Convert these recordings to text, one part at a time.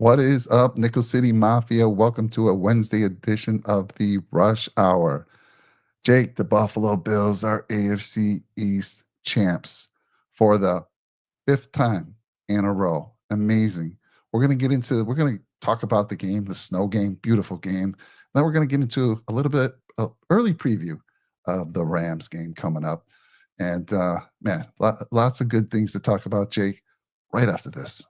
What is up, Nickel City Mafia? Welcome to a Wednesday edition of the Rush Hour. Jake, the Buffalo Bills are AFC East champs for the fifth time in a row. Amazing. We're going to talk about the game, the snow game, beautiful game. Then we're going to get into a little bit of early preview of the Rams game coming up. And man, lots of good things to talk about, Jake, right after this.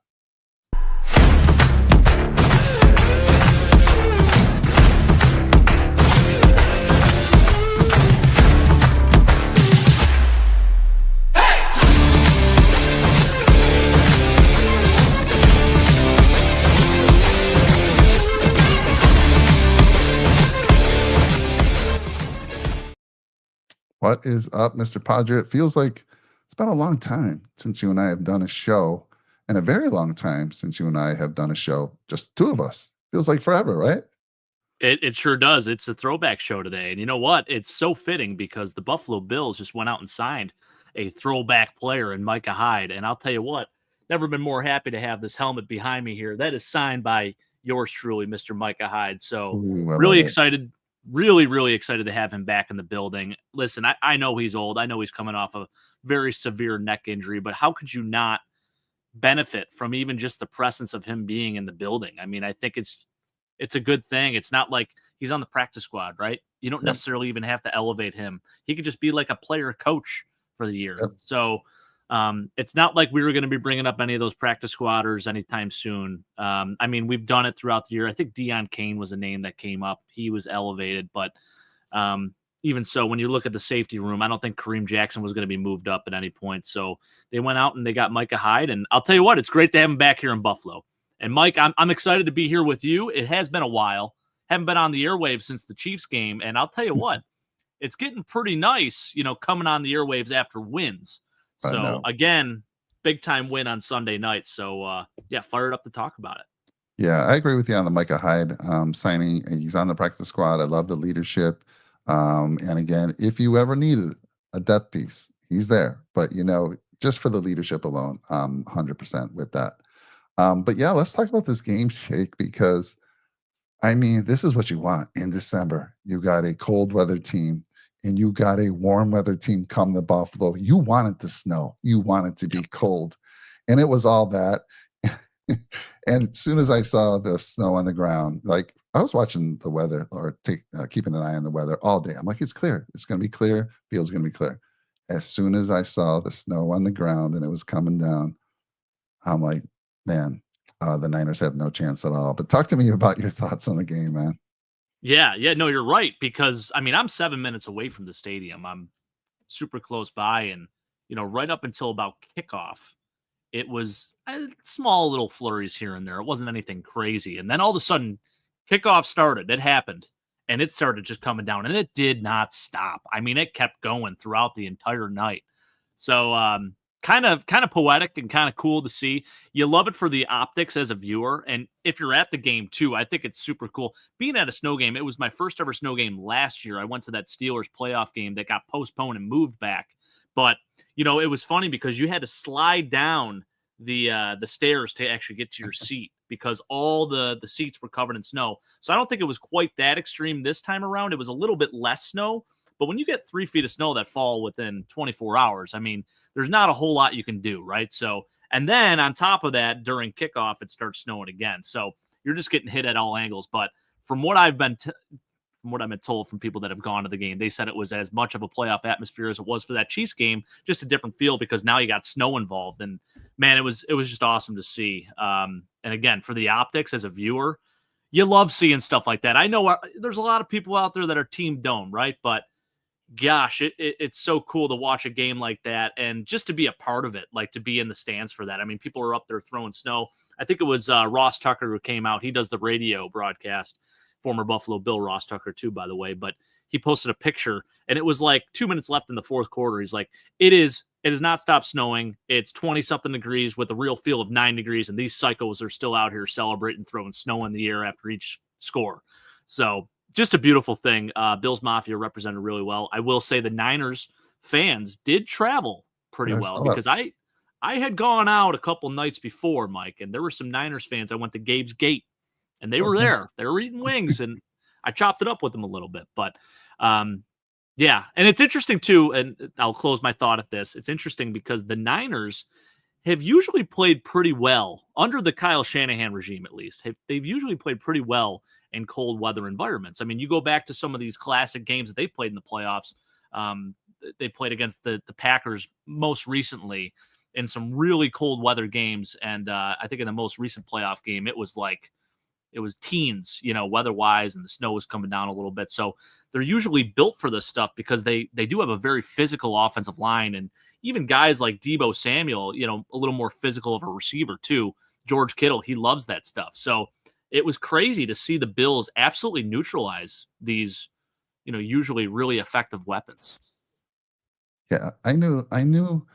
What is up, Mr. Padre? It feels like it's been a long time since you and I have done a show, and a very long time since you and I have done a show, just two of us. Feels like forever, right? It sure does. It's a throwback show today. And you know what? It's so fitting because the Buffalo Bills just went out and signed a throwback player in Micah Hyde. And I'll tell you what, never been more happy to have this helmet behind me here. That is signed by yours truly, Mr. Micah Hyde. So Ooh, I really love it. excited, really excited to have him back in the building. Listen, I know he's old. I know he's coming off a very severe neck injury, but how could you not benefit from even just the presence of him being in the building? I mean, I think it's a good thing. It's not like he's on the practice squad, right? You don't Yep, necessarily even have to elevate him. He could just be like a player coach for the year. yep. So it's not like we were going to be bringing up any of those practice squatters anytime soon. I mean, we've done it throughout the year. I think Deion Kane was a name that came up. He was elevated, but even so, when you look at the safety room, I don't think Kareem Jackson was going to be moved up at any point. So they went out and they got Micah Hyde. And I'll tell you what, it's great to have him back here in Buffalo. And Mike, I'm excited to be here with you. It has been a while. Haven't been on the airwaves since the Chiefs game. And I'll tell you what, it's getting pretty nice, coming on the airwaves after wins. I So know. again, big time win on Sunday night. So yeah, fired up to talk about it. Yeah, I agree with you on the Micah Hyde signing. He's on the practice squad. I love the leadership. And again, if you ever needed a depth piece, he's there. But just for the leadership alone, 100% with that. But yeah, let's talk about this game, Shake, because I mean, this is what you want in December. You got a cold weather team and you got a warm weather team come to Buffalo. You want it to snow. You want it to be Yep. cold. And it was all that. And as soon as I saw the snow on the ground, like I was watching the weather or keeping an eye on the weather all day. I'm like, it's clear. It's going to be clear. Feels going to be clear. As soon as I saw the snow on the ground and it was coming down, I'm like, man, the Niners have no chance at all. But talk to me about your thoughts on the game, man. Yeah, no, you're right. Because I mean, I'm 7 minutes away from the stadium. I'm super close by, and right up until about kickoff, it was small little flurries here and there. It wasn't anything crazy. And then all of a sudden, kickoff started. It happened. And it started just coming down. And it did not stop. I mean, it kept going throughout the entire night. So kind of poetic and kind of cool to see. You love it for the optics as a viewer. And if you're at the game too, I think it's super cool. Being at a snow game, it was my first ever snow game last year. I went to that Steelers playoff game that got postponed and moved back. But it was funny because you had to slide down the stairs to actually get to your seat because all the seats were covered in snow. So I don't think it was quite that extreme this time around. It was a little bit less snow, but when you get 3 feet of snow that fall within 24 hours, I mean, there's not a whole lot you can do, right? So, and then on top of that, during kickoff, it starts snowing again. So you're just getting hit at all angles. But from what I've been told from people that have gone to the game, they said it was as much of a playoff atmosphere as it was for that Chiefs game, just a different feel because now you got snow involved. And man, it was just awesome to see. And again, for the optics as a viewer, you love seeing stuff like that. I know there's a lot of people out there that are team dome, right? But gosh, it's so cool to watch a game like that and just to be a part of it, like to be in the stands for that. I mean, people are up there throwing snow. I think it was Ross Tucker who came out. He does the radio broadcast. Former Buffalo Bill Ross Tucker too, by the way, but he posted a picture and it was like 2 minutes left in the fourth quarter. He's like, it has not stopped snowing. It's 20 something degrees with a real feel of 9 degrees. And these psychos are still out here celebrating, throwing snow in the air after each score. So just a beautiful thing. Bills Mafia represented really well. I will say the Niners fans did travel pretty Yeah, I well saw that. because I I had gone out a couple nights before, Mike, and there were some Niners fans. I went to Gabe's Gate, and they were Okay. there. They were eating wings, and I chopped it up with them a little bit. But yeah, and it's interesting too. And I'll close my thought at this. It's interesting because the Niners have usually played pretty well under the Kyle Shanahan regime, at least. They've usually played pretty well in cold weather environments. I mean, you go back to some of these classic games that they played in the playoffs. Um, they played against the Packers most recently in some really cold weather games. And I think in the most recent playoff game, it was teens, weather wise, and the snow was coming down a little bit. So they're usually built for this stuff because they do have a very physical offensive line, and even guys like Debo Samuel, a little more physical of a receiver too. George Kittle, he loves that stuff. So it was crazy to see the Bills absolutely neutralize these, usually really effective weapons. Yeah, I knew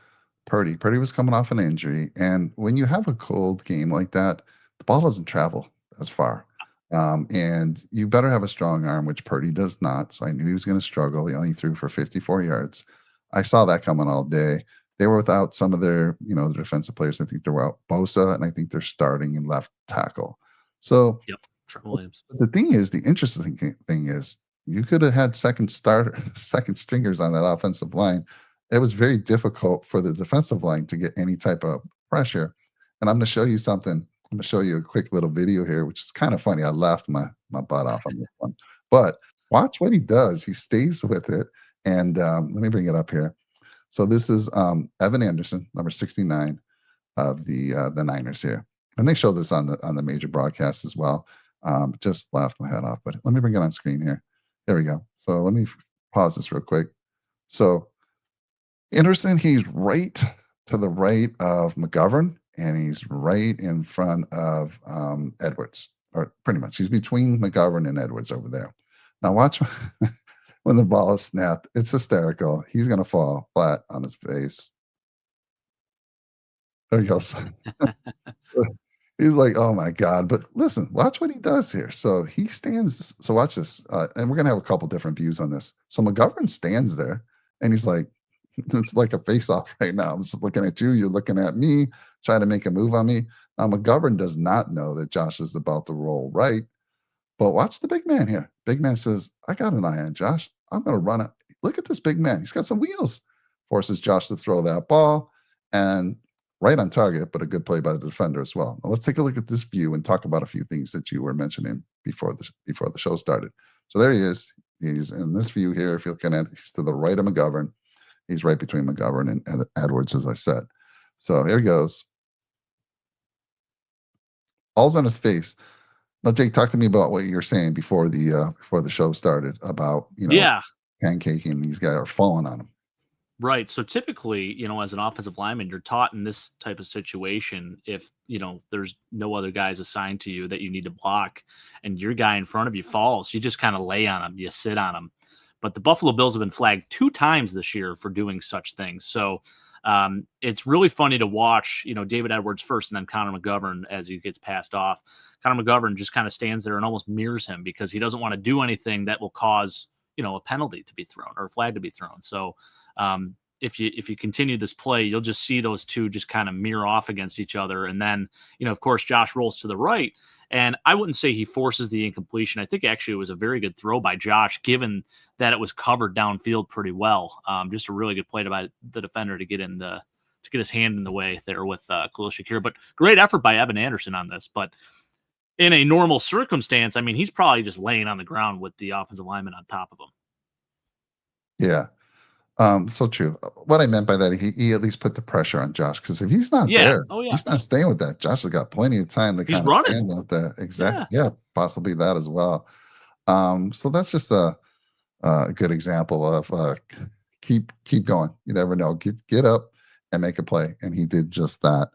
Purdy. Purdy was coming off an injury, and when you have a cold game like that, the ball doesn't travel as far. And you better have a strong arm, which Purdy does not. So I knew he was going to struggle. He only threw for 54 yards. I saw that coming all day. They were without some of their defensive players. I think they were out Bosa, and I think they're starting in left tackle. So Yep, Trent Williams. the thing is, the interesting thing is, you could have had second stringers on that offensive line. It was very difficult for the defensive line to get any type of pressure. And I'm going to show you something. I'm going to show you a quick little video here, which is kind of funny. I laughed my butt off on this one, but watch what he does. He stays with it, and let me bring it up here. So this is Evan Anderson, number 69 of the Niners here, and they show this on the major broadcast as well. Just laughed my head off, but let me bring it on screen here. There we go. So let me pause this real quick. So Anderson, he's right to the right of McGovern, and he's right in front of Edwards, or pretty much. He's between McGovern and Edwards over there. Now watch when the ball is snapped. It's hysterical. He's going to fall flat on his face. There he goes. He's like, oh my God. But listen, watch what he does here. So he stands. So watch this. And we're going to have a couple different views on this. So McGovern stands there, and he's like, it's like a face off right now. I'm just looking at you. You're looking at me, trying to make a move on me. Now, McGovern does not know that Josh is about to roll right. But watch the big man here. Big man says, I got an eye on Josh. I'm going to run it. Look at this big man. He's got some wheels. Forces Josh to throw that ball, and right on target, but a good play by the defender as well. Now let's take a look at this view and talk about a few things that you were mentioning before the show started. So there he is. He's in this view here. If you're looking at, he's to the right of McGovern. He's right between McGovern and Edwards, as I said. So here he goes. All's on his face. Now, Jake, talk to me about what you were saying before the show started about Yeah. pancaking these guys or falling on him. Right. So typically, as an offensive lineman, you're taught in this type of situation, if, there's no other guys assigned to you that you need to block and your guy in front of you falls, you just kind of lay on him, you sit on him. But the Buffalo Bills have been flagged 2 times this year for doing such things. So it's really funny to watch, David Edwards first and then Connor McGovern as he gets passed off. Connor McGovern just kind of stands there and almost mirrors him because he doesn't want to do anything that will cause, a penalty to be thrown or a flag to be thrown. So if you continue this play, you'll just see those two just kind of mirror off against each other. And then, of course, Josh rolls to the right. And I wouldn't say he forces the incompletion. I think actually it was a very good throw by Josh, given that it was covered downfield pretty well. Just a really good play by the defender to get his hand in the way there with Khalil Shakir. But great effort by Evan Anderson on this. But in a normal circumstance, I mean, he's probably just laying on the ground with the offensive lineman on top of him. Yeah. So true. What I meant by that, he at least put the pressure on Josh, because if he's not there, he's not staying with that. Josh has got plenty of time to kind of stand out there. Exactly. Yeah, possibly that as well. So that's just a good example of keep going. You never know. Get up and make a play, and he did just that.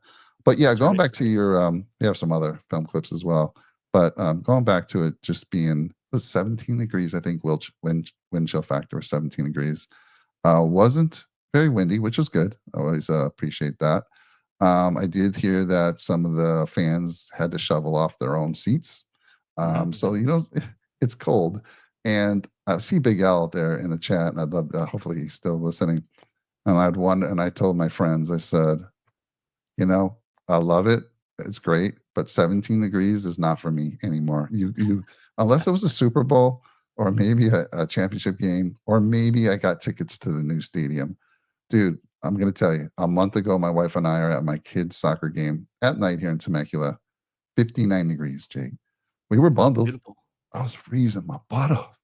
But yeah, going back to your, we have some other film clips as well. But going back to it just being, it was 17 degrees, I think. Wind chill factor was 17 degrees. Wasn't very windy, which was good. I always appreciate that. I did hear that some of the fans had to shovel off their own seats. So it's cold, and I see Big Al out there in the chat, and I'd love to. Hopefully, he's still listening. And I told my friends, I said, You know, I love it. It's great, but 17 degrees is not for me anymore. You unless it was a Super Bowl or maybe a championship game, or maybe I got tickets to the new stadium. Dude, I'm gonna tell you, a month ago, my wife and I are at my kids' soccer game at night here in Temecula, 59 degrees, Jake. We were bundled. Beautiful. I was freezing my butt off.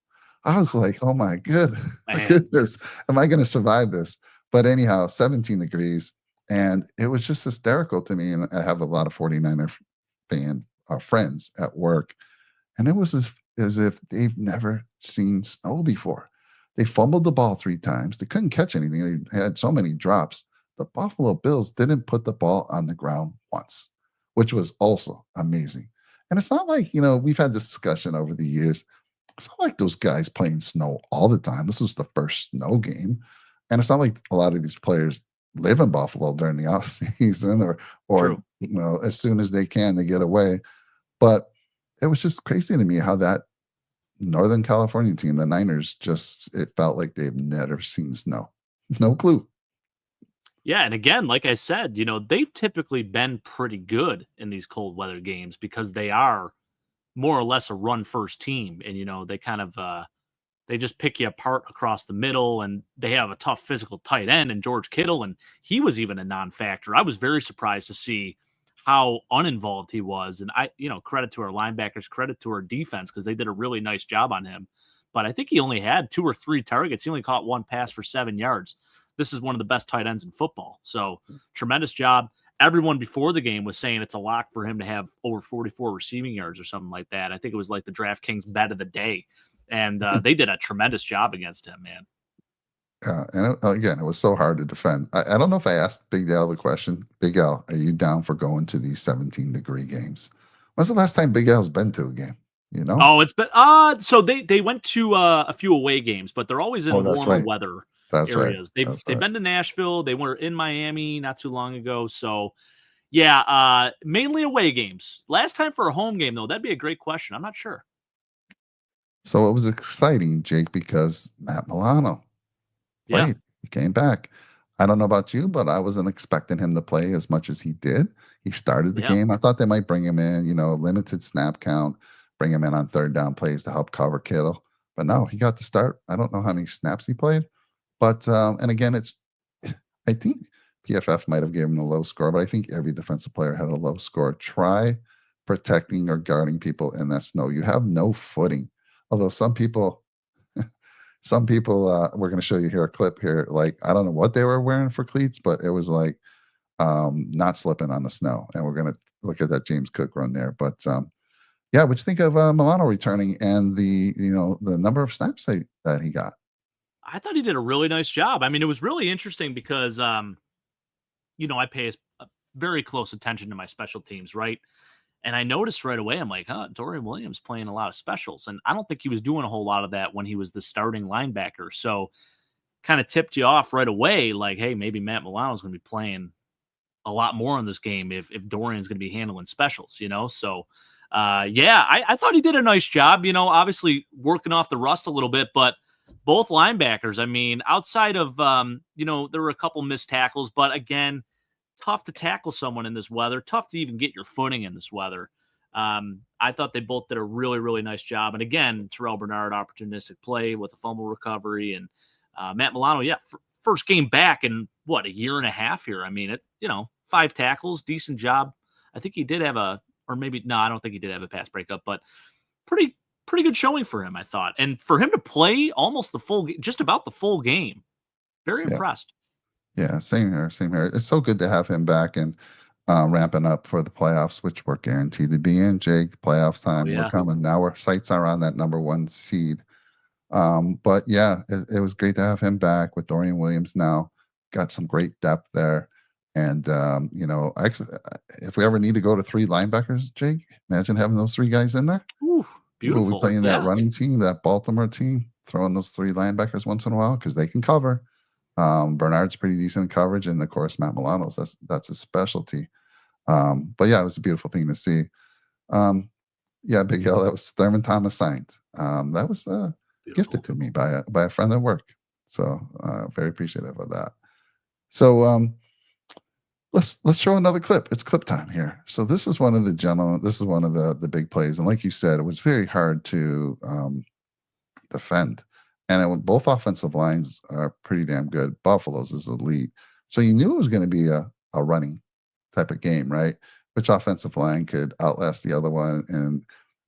I was like, "Oh my Man. goodness, am I gonna survive this?" But anyhow, 17 degrees, and it was just hysterical to me, and I have a lot of 49er fan friends at work, and it was as if they've never seen snow before. They fumbled the ball 3 times. They couldn't catch anything. They had so many drops. The Buffalo Bills didn't put the ball on the ground once, which was also amazing. And it's not like, we've had this discussion over the years. It's not like those guys playing snow all the time. This was the first snow game. And it's not like a lot of these players live in Buffalo during the off season or True. as soon as they can, they get away. But it was just crazy to me how that Northern California team, the Niners, just it felt like they've never seen snow. No clue. Yeah, and again, like I said, they've typically been pretty good in these cold weather games because they are more or less a run first team, and they kind of they just pick you apart across the middle, and they have a tough physical tight end and George Kittle, and he was even a non-factor. I was very surprised to see how uninvolved he was, and credit to our linebackers, credit to our defense because they did a really nice job on him. But I think he only had 2 or 3 targets. He only caught 1 pass for 7 yards. This is one of the best tight ends in football. So tremendous job. Everyone before the game was saying it's a lock for him to have over 44 receiving yards or something like that. I think it was like the DraftKings bet of the day. And they did a tremendous job against him, man. And again, it was so hard to defend. I don't know if I asked Big Al the question. Big Al, are you down for going to these 17-degree games? When's the last time Big Al's been to a game? Oh, it's been so they went to a few away games, but they're always Oh, in that's warmer right. weather That's right. areas. They've That's they've right. been to Nashville. They were in Miami not too long ago. So yeah, mainly away games. Last time for a home game though, that'd be a great question. I'm not sure. So it was exciting, Jake, because Matt Milano Yeah. played. He came back. I don't know about you, but I wasn't expecting him to play as much as he did. He started the Yeah. game. I thought they might bring him in, limited snap count, bring him in on third down plays to help cover Kittle. But no, he got to start. I don't know how many snaps he played, but and again, I think PFF might have given him a low score, but I think every defensive player had a low score. Try protecting or guarding people in that snow. You have no footing. Although some people, we're going to show you here a clip here. Like, I don't know what they were wearing for cleats, but it was like not slipping on the snow. And we're going to look at that James Cook run there. But yeah, what you think of Milano returning and the number of snaps that he got? I thought he did a really nice job. I mean, it was really interesting because I pay very close attention to my special teams, right? And I noticed right away, I'm like, Dorian Williams playing a lot of specials. And I don't think he was doing a whole lot of that when he was the starting linebacker. So kind of tipped you off right away, like, hey, maybe Matt Milano's going to be playing a lot more in this game if Dorian's going to be handling specials. So, yeah, I thought he did a nice job, obviously working off the rust a little bit, but both linebackers, I mean, outside of, there were a couple missed tackles, but again, tough to tackle someone in this weather, tough to even get your footing in this weather. I thought they both did a really, really nice job. And again, Terrell Bernard, opportunistic play with a fumble recovery. And Matt Milano, yeah, first game back in what, a year and a half here. I mean, 5 tackles, decent job. I think he did have or maybe, no, I don't think he did have a pass breakup, but pretty good showing for him, I thought. And for him to play almost just about the full game, very Yeah. impressed. Yeah, same here, same here. It's so good to have him back and ramping up for the playoffs, which we're guaranteed to be in. Jake, playoffs Oh, time, we're yeah. coming now. Our sights are on that number 1 seed. But yeah, it was great to have him back with Dorian Williams now. Got some great depth there. And, actually, if we ever need to go to 3 linebackers, Jake, imagine having those 3 guys in there. Ooh, Will we beautiful. play in that Yeah. running team, that Baltimore team, throwing those 3 linebackers once in a while because they can cover. Bernard's pretty decent coverage, and of course Matt Milano's that's his specialty. But yeah, it was a beautiful thing to see. Um, yeah, Big L, that was Thurman Thomas signed. That was gifted Beautiful. to me by a friend at work. So very appreciative of that. So let's show another clip. It's clip time here. So this is one of the gentlemen. This is one of the big plays, and like you said, it was very hard to defend. And both offensive lines are pretty damn good. Buffalo's is elite. So you knew it was going to be a running type of game, right? Which offensive line could outlast the other one. And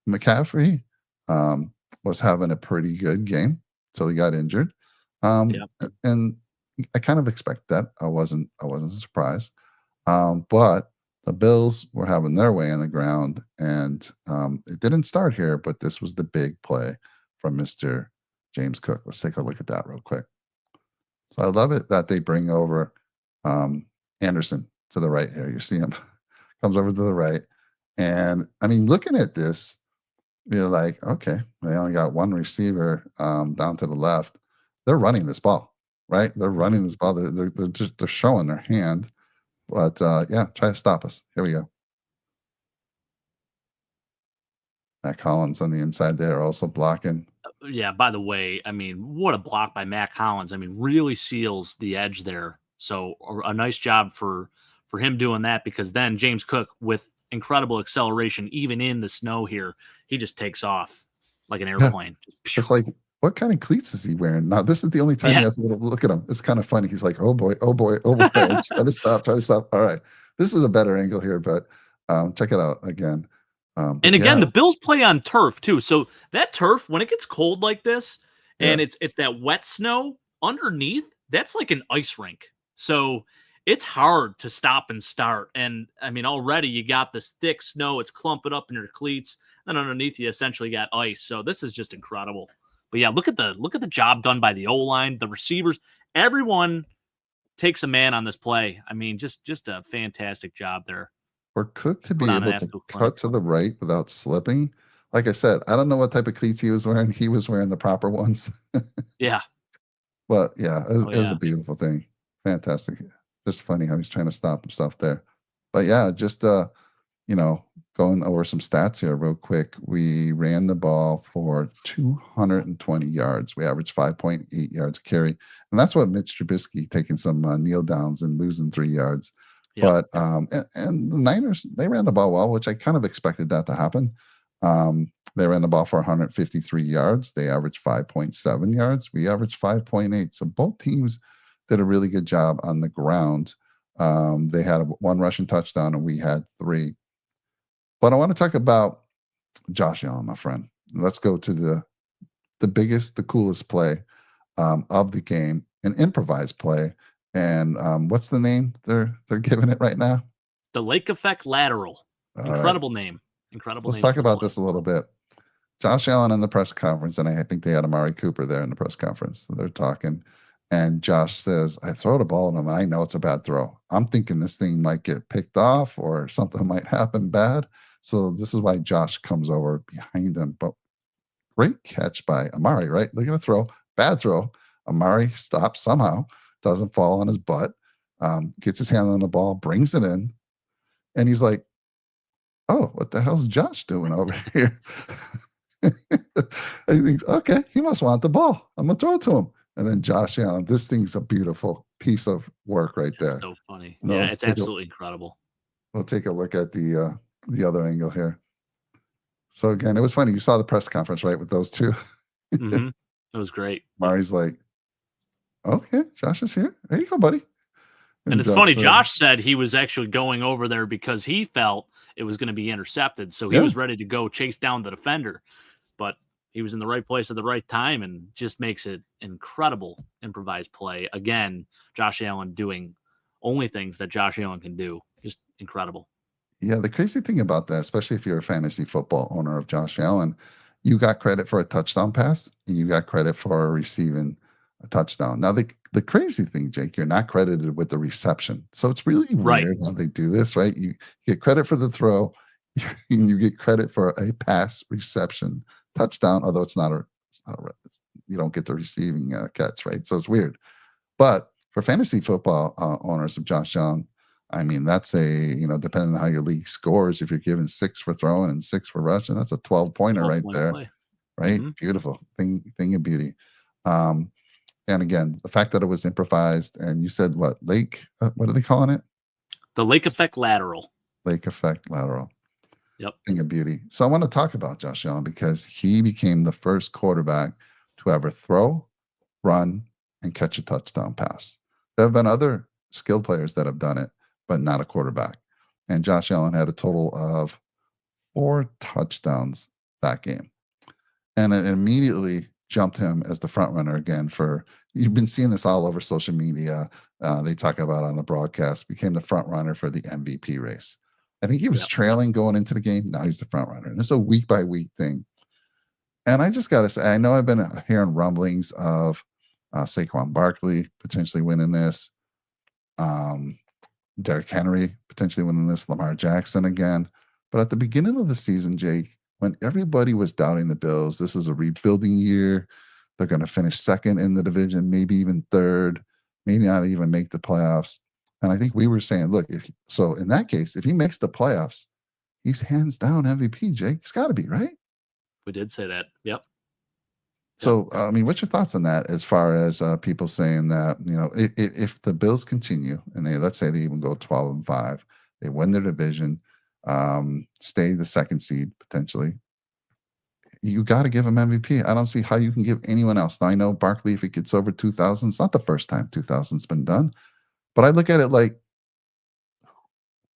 McCaffrey um, was having a pretty good game till he got injured. Yeah. And I kind of expect that. I wasn't surprised. But the Bills were having their way on the ground, and it didn't start here, but this was the big play from Mr. James Cook. Let's take a look at that real quick. So I love it that they bring over um, Anderson to the right here. You see him comes over to the right, and I mean, looking at this, you're like, okay, they only got one receiver down to the left. They're running this ball, right? They're Mhm. running this ball. They're showing their hand, but yeah, try to stop us. Here we go. Matt Collins on the inside there, also blocking. Yeah, by the way, I mean, what a block by Matt Collins. I mean, really seals the edge there. So a nice job for him doing that, because then James Cook, with incredible acceleration, even in the snow here, he just takes off like an Yeah, airplane. it's like, what kind of cleats is he wearing? Now, this is the only time he Yeah. has a little look at him. It's kind of funny. He's like, oh boy, oh boy, oh boy. Try to stop, try to stop. All right. This is a better angle here, but check it out again. And But again, yeah, the Bills play on turf too. So that turf, when it gets cold like this, yeah, and it's that wet snow underneath, that's like an ice rink. So it's hard to stop and start. And I mean, already you got this thick snow, it's clumping up in your cleats, and underneath you essentially got ice. So this is just incredible. But yeah, look at the job done by the O line, the receivers, everyone takes a man on this play. I mean, just a fantastic job there. for Cook to Just put be on an able to absolute clinic. cut to the right without slipping, like I said, I don't know what type of cleats he was wearing. He was wearing the proper ones. Yeah. But yeah, Oh it was a yeah. beautiful thing. Fantastic. Just funny how he's trying to stop himself there. But yeah, just you know, going over some stats here real quick. We ran the ball for 220 yards. We averaged 5.8 yards a carry. And that's what Mitch Trubisky taking some kneel downs and losing 3 yards. Yep. But and the Niners, they ran the ball well, which I kind of expected that to happen. They ran the ball for 153 yards. They averaged 5.7 yards. We averaged 5.8. So both teams did a really good job on the ground. They had one rushing touchdown, and we had three. But I want to talk about Josh Allen, my friend. Let's go to the biggest, the coolest play of the game, an improvised play. And what's the name they're giving it right now? The Lake Effect Lateral. All right, Incredible name. Incredible let's name talk for the about play. this a little bit. Josh Allen in the press conference, and I think they had Amari Cooper there in the press conference. So they're talking, and Josh says, "I throw the ball at him. I know it's a bad throw. I'm thinking this thing might get picked off or something might happen bad." So this is why Josh comes over behind him. But great catch by Amari, right? They're going to throw, bad throw. Amari stops somehow, doesn't fall on his butt, gets his hand on the ball, brings it in, and he's like, "Oh, what the hell's Josh doing over here?" And he thinks, "Okay, he must want the ball. I'm gonna throw it to him." And then Josh Allen, this thing's a beautiful piece of work right It's there. so funny. Now Yeah, let's it's take a absolutely incredible. we'll take a look at the other angle here. So again, it was funny. You saw the press conference, right, with those two. Mhm. It was great. Mari's like, "Okay, Josh is here. There you go, buddy." And And it's Josh funny, said, Josh said he was actually going over there because he felt it was gonna be intercepted, so he "Yeah, was ready to go chase down the defender, but he was in the right place at the right time and just makes it incredible improvised play. Again, Josh Allen doing only things that Josh Allen can do. Just incredible. yeah." The crazy thing about that, especially if you're a fantasy football owner of Josh Allen, you got credit for a touchdown pass, and you got credit for receiving a touchdown. Now, the crazy thing, Jake, you're not credited with the reception. So it's really Right. weird how they do this, right? You get credit for the throw, and you get credit for a pass reception touchdown, although it's not a you don't get the receiving catch, right? So it's weird. But for fantasy football owners of Josh Allen, I mean, that's depending on how your league scores, if you're given 6 for throwing and 6 for rushing, that's a 12-pointer right 12-point there, play. right? Mhm. Beautiful thing of beauty. Um, and again, the fact that it was improvised, and you said what lake? What are they calling it? The lake effect lateral. Lake effect lateral. Yep. Thing of beauty. So I want to talk about Josh Allen because he became the first quarterback to ever throw, run, and catch a touchdown pass. There have been other skilled players that have done it, but not a quarterback. And Josh Allen had a total of 4 touchdowns that game. And it immediately jumped him as the front runner again for you've been seeing this all over social media. They talk about on the broadcast, became the front runner for the MVP race. I think he was Yep. trailing going into the game. Now he's the front runner. And it's a week by week thing. And I just got to say, I know I've been hearing rumblings of Saquon Barkley potentially winning this, Derrick Henry potentially winning this, Lamar Jackson again. But at the beginning of the season, Jake, when everybody was doubting the Bills, this is a rebuilding year. They're going to finish second in the division, maybe even third, maybe not even make the playoffs. And I think we were saying, look, so in that case, if he makes the playoffs, he's hands down MVP, Jake. It's got to be, right? We did say that. Yep. So, I mean, what's your thoughts on that as far as people saying that, if the Bills continue and let's say they even go 12-5, they win their division, stay the second seed potentially, you got to give him MVP. I don't see how you can give anyone else. Now, I know Barkley, if he gets over 2,000, it's not the first time 2,000's been done, but I look at it like,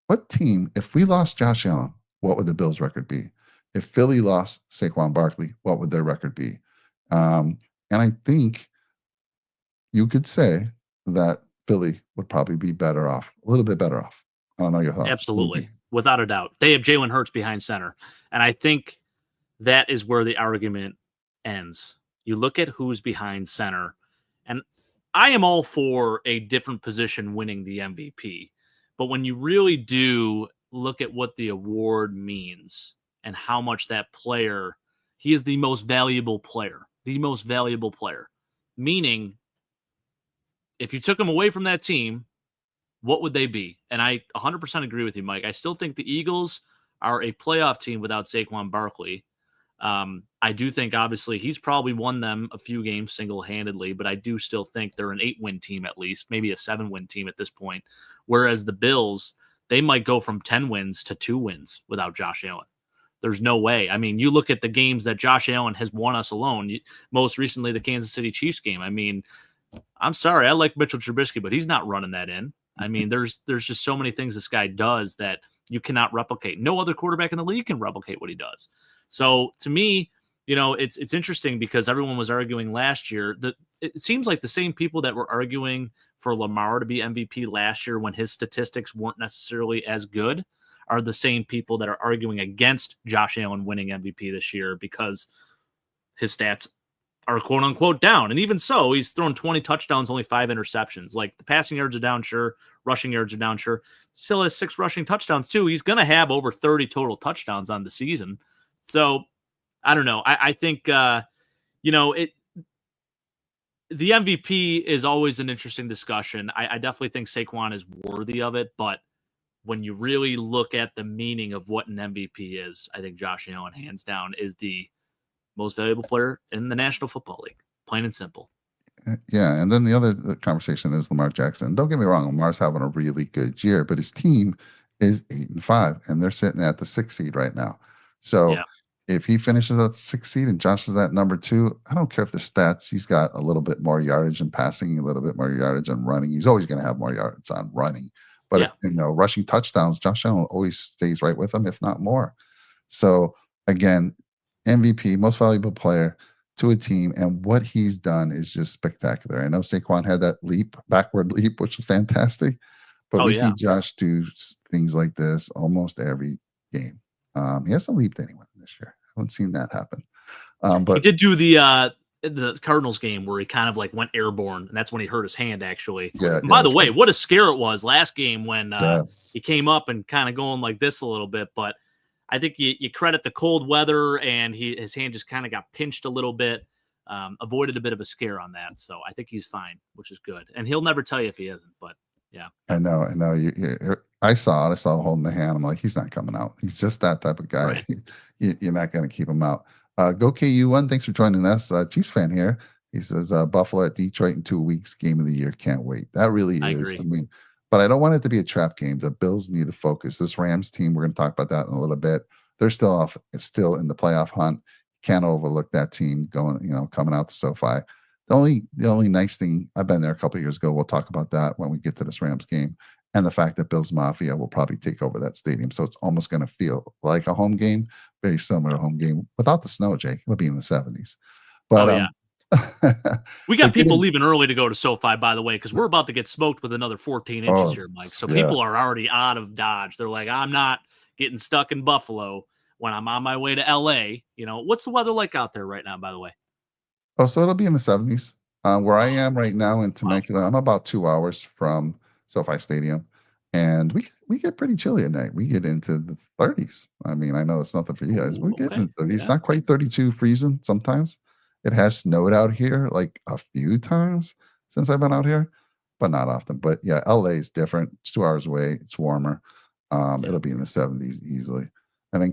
what team, if we lost Josh Allen, what would the Bills' record be? If Philly lost Saquon Barkley, what would their record be? And I think you could say that Philly would probably be better off, a little bit better off. I don't know your thoughts. Absolutely. Without a doubt. They have Jalen Hurts behind center. And I think that is where the argument ends. You look at who's behind center, and I am all for a different position winning the MVP. But when you really do look at what the award means and how much that player, he is the most valuable player. The most valuable player. Meaning, if you took him away from that team, what would they be? And I 100% agree with you, Mike. I still think the Eagles are a playoff team without Saquon Barkley. I do think, obviously, he's probably won them a few games single-handedly, but I do still think they're an 8-win team at least, maybe a 7-win team at this point. Whereas the Bills, they might go from 10 wins to 2 wins without Josh Allen. There's no way. I mean, you look at the games that Josh Allen has won us alone, most recently the Kansas City Chiefs game. I mean, I'm sorry, I like Mitchell Trubisky, but he's not running that in. I mean, there's just so many things this guy does that you cannot replicate. No other quarterback in the league can replicate what he does. So to me, it's interesting because everyone was arguing last year that it seems like the same people that were arguing for Lamar to be MVP last year when his statistics weren't necessarily as good are the same people that are arguing against Josh Allen winning MVP this year because his stats are quote unquote down. And even so, he's thrown 20 touchdowns, only 5 interceptions. Like the passing yards are down, sure. Rushing yards are down, sure. Still has 6 rushing touchdowns too. He's going to have over 30 total touchdowns on the season. So I don't know. I think, the MVP is always an interesting discussion. I definitely think Saquon is worthy of it, but when you really look at the meaning of what an MVP is, I think Josh Allen, hands down, is the most valuable player in the National Football League. Plain and simple. Yeah, and then the other conversation is Lamar Jackson. Don't get me wrong, Lamar's having a really good year, but his team is 8-5, and they're sitting at the 6th seed right now. So if he finishes at the 6th seed and Josh is at number 2, I don't care if the stats, he's got a little bit more yardage in passing, a little bit more yardage on running. He's always going to have more yards on running. But, rushing touchdowns, Josh Allen always stays right with them, if not more. So, again, MVP, most valuable player to a team, and what he's done is just spectacular. I know Saquon had that backward leap, which is fantastic, but we see Josh do things like this almost every game. He hasn't leaped anyone this year. I haven't seen that happen. But he did do the Cardinals game where he kind of like went airborne, and that's when he hurt his hand, actually. Yeah. By the way, what a scare it was last game when yes. he came up and kind of going like this a little bit, but I think you credit the cold weather, and his hand just kind of got pinched a little bit, avoided a bit of a scare on that. So I think he's fine, which is good. And he'll never tell you if he isn't, but yeah. I know. I saw it. I saw holding the hand. I'm like, he's not coming out. He's just that type of guy. Right. You're not going to keep him out. Go KU1. Thanks for joining us. Chiefs fan here. He says, Buffalo at Detroit in 2 weeks. Game of the year. Can't wait. That really is. Agree. I mean, but I don't want it to be a trap game. The Bills need to focus. This Rams team, we're going to talk about that in a little bit. They're still off, still in the playoff hunt. Can't overlook that team going, coming out to SoFi. The only nice thing, I've been there a couple of years ago. We'll talk about that when we get to this Rams game, and the fact that Bills Mafia will probably take over that stadium, so it's almost going to feel like a home game, very similar to a home game without the snow. Jake, it'll be in the 70s, Oh but yeah. We got but people getting leaving early to go to SoFi, by the way, because we're about to get smoked with another 14 inches oh here, Mike. So yeah. people are already out of Dodge. They're like, I'm not getting stuck in Buffalo when I'm on my way to LA. What's the weather like out there right now, by the way? Oh, so it'll be in the 70s. Where I Oh, am right now in wow. Temecula, I'm about 2 hours from SoFi Stadium, and we get pretty chilly at night. We get into the 30s. I mean, I know it's nothing for you guys. We Ooh, get in okay. the 30s, Yeah. not quite 32 freezing sometimes. It has snowed out here like a few times since I've been out here, but not often. But yeah, LA is different. It's 2 hours away. It's warmer. Yeah. It'll be in the 70s easily. And then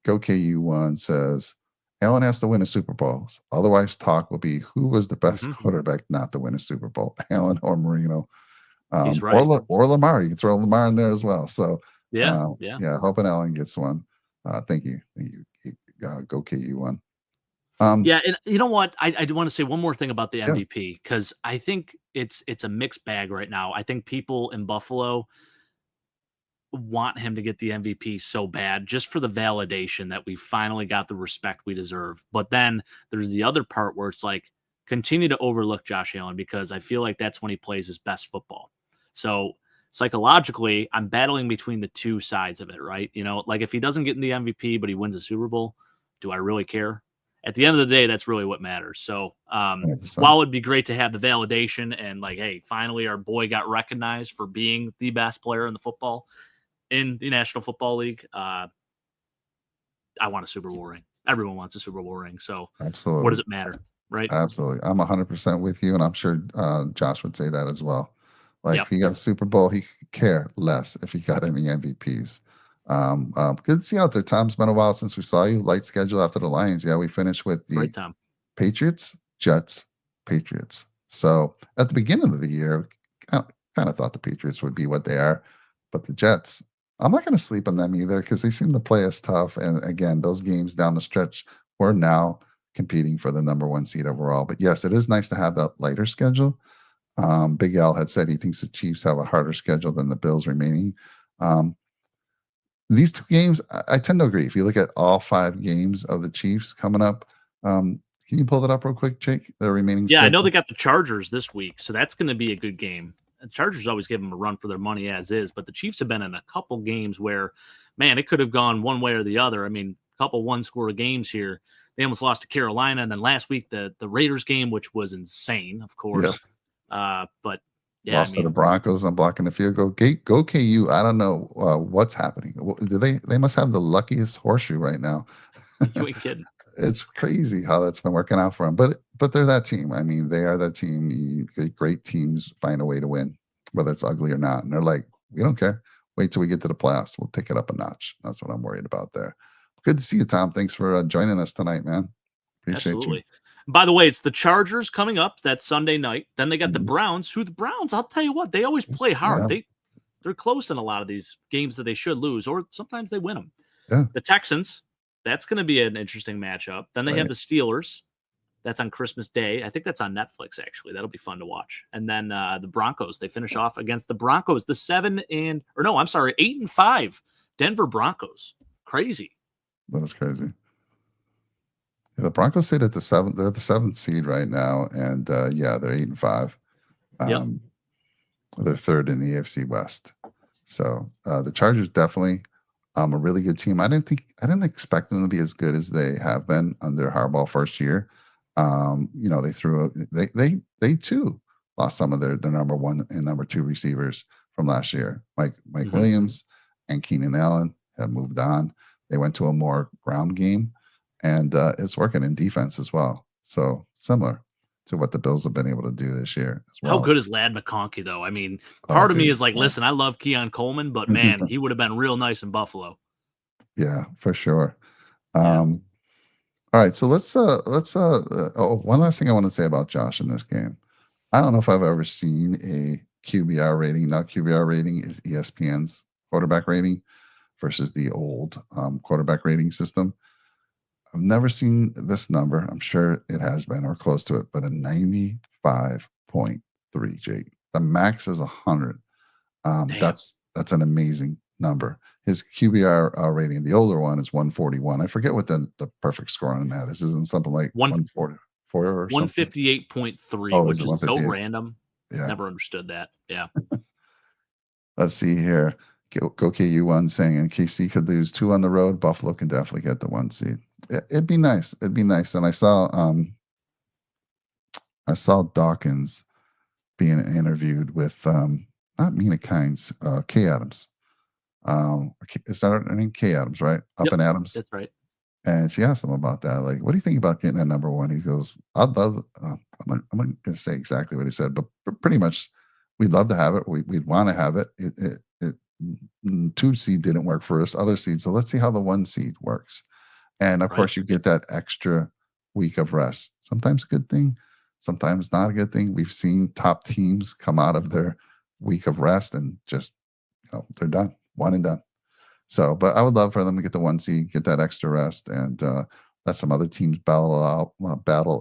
Go KU1 says Allen has to win a Super Bowl. Otherwise, talk will be who was the best Hmm. quarterback not to win a Super Bowl, Allen or Marino, He's right. or Lamar. You can throw Lamar in there as well. So, Yeah. Yeah. yeah, hoping Allen gets one. Thank you. Go KU1. Yeah. And you know what? I do want to say one more thing about the Yeah, MVP because I think it's a mixed bag right now. I think people in Buffalo want him to get the MVP so bad just for the validation that we finally got the respect we deserve. But then there's the other part where it's like continue to overlook Josh Allen because I feel like that's when he plays his best football. So psychologically, I'm battling between the two sides of it, right? Like if he doesn't get in the MVP but he wins a Super Bowl, do I really care? At the end of the day, that's really what matters. So, 100%. while it'd be great to have the validation and like, hey, finally our boy got recognized for being the best player in the football, in the National Football League. I want a Super Bowl ring. Everyone wants a Super Bowl ring. So what does Absolutely. it matter, right? Absolutely. I'm 100% with you, and I'm sure Josh would say that as well. Like, Yep. if he got a Super Bowl, he could care less if he got any MVPs. Good to see you out there, Tom. It's been a while since we saw you. Light schedule after the Lions. Yeah, we finished with Right, the Tom. Patriots, Jets, Patriots. So at the beginning of the year, kind of thought the Patriots would be what they are, but the Jets, I'm not going to sleep on them either because they seem to play us tough. And again, those games down the stretch, we're now competing for the number one seed overall. But yes, it is nice to have that lighter schedule. Big Al had said he thinks the Chiefs have a harder schedule than the Bills remaining. Um, these two games, I tend to agree. If you look at all 5 games of the Chiefs coming up, can you pull that up real quick, Jake? The remaining Yeah, I know schedule? they got the Chargers this week, so that's going to be a good game. The Chargers always give them a run for their money as is, but the Chiefs have been in a couple games where, man, it could have gone one way or the other. I mean, a couple one-score games here. They almost lost to Carolina, and then last week the Raiders game, which was insane, of Yeah. course. But yeah, I Lost to the mean, Broncos on blocking the field goal. Go KU. I don't know what's happening. Do they must have the luckiest horseshoe right now. you ain't kidding. It's crazy how that's been working out for them. But they're that team. I mean, they are that team. Great teams find a way to win, whether it's ugly or not. And they're like, we don't care. Wait till we get to the playoffs. We'll take it up a notch. That's what I'm worried about there. Good to see you, Tom. Thanks for joining us tonight, man. Appreciate you. Absolutely. By the way, it's the Chargers coming up that Sunday night. Then they got the Mhm. Browns. Who the Browns? I'll tell you what, they always play hard. Yeah, They're close in a lot of these games that they should lose, or sometimes they win them. yeah, The Texans, that's going to be an interesting matchup. Then they have right. the Steelers. That's on Christmas Day. I think that's on Netflix, actually. That'll be fun to watch. And then the Broncos, they finish off against the Broncos, the 8-5 Denver Broncos. Crazy. That's crazy. Yeah, the Broncos sit at the seventh. They're the seventh seed right now, and yeah, they're 8-5. Yep. Um, they're third in the AFC West. So the Chargers definitely a really good team. I didn't expect them to be as good as they have been under Harbaugh first year. They too lost some of their number one and number two receivers from last year. Mike Hmm. Williams and Keenan Allen have moved on. They went to a more ground game, and it's working in defense as well. So similar to what the Bills have been able to do this year as How well. good is Lad McConkey, though? I mean, Oh, part of me dude. is like, listen, I love Keon Coleman, but man, he would have been real nice in Buffalo. Yeah, for sure. Yeah. All right, so one last thing I want to say about Josh in this game. I don't know if I've ever seen a QBR rating. Now, QBR rating is ESPN's quarterback rating versus the old quarterback rating system. I've never seen this number. I'm sure it has been or close to it, but a 95.3, Jake. The max is 100. Damn. That's an amazing number. His QBR rating, the older one, is 141. I forget what the perfect score on that is. Isn't something like One 144 or something? 158.3, Oh, is which it is so 158? random. Yeah. Never understood that. Yeah. Let's see here. Go KU1 saying, and KC could lose 2 on the road. Buffalo can definitely get the 1 seed. It'd be nice. It'd be nice. And I saw Dawkins being interviewed with not Mina Kynes, Kay Adams. Is that her name? Kay Adams, right? Up Yep, in Adams. that's right. And she asked him about that. Like, what do you think about getting that number 1? He goes, I'd love, I'm not going to say exactly what he said, but pretty much we'd love to have it. We'd want to have it. 2 seed didn't work for us, other seeds. So let's see how the 1 seed works. And of Right. course, you get that extra week of rest. Sometimes a good thing, sometimes not a good thing. We've seen top teams come out of their week of rest and just, they're done, one and done. So, but I would love for them to get the 1 seed, get that extra rest, and let some other teams battle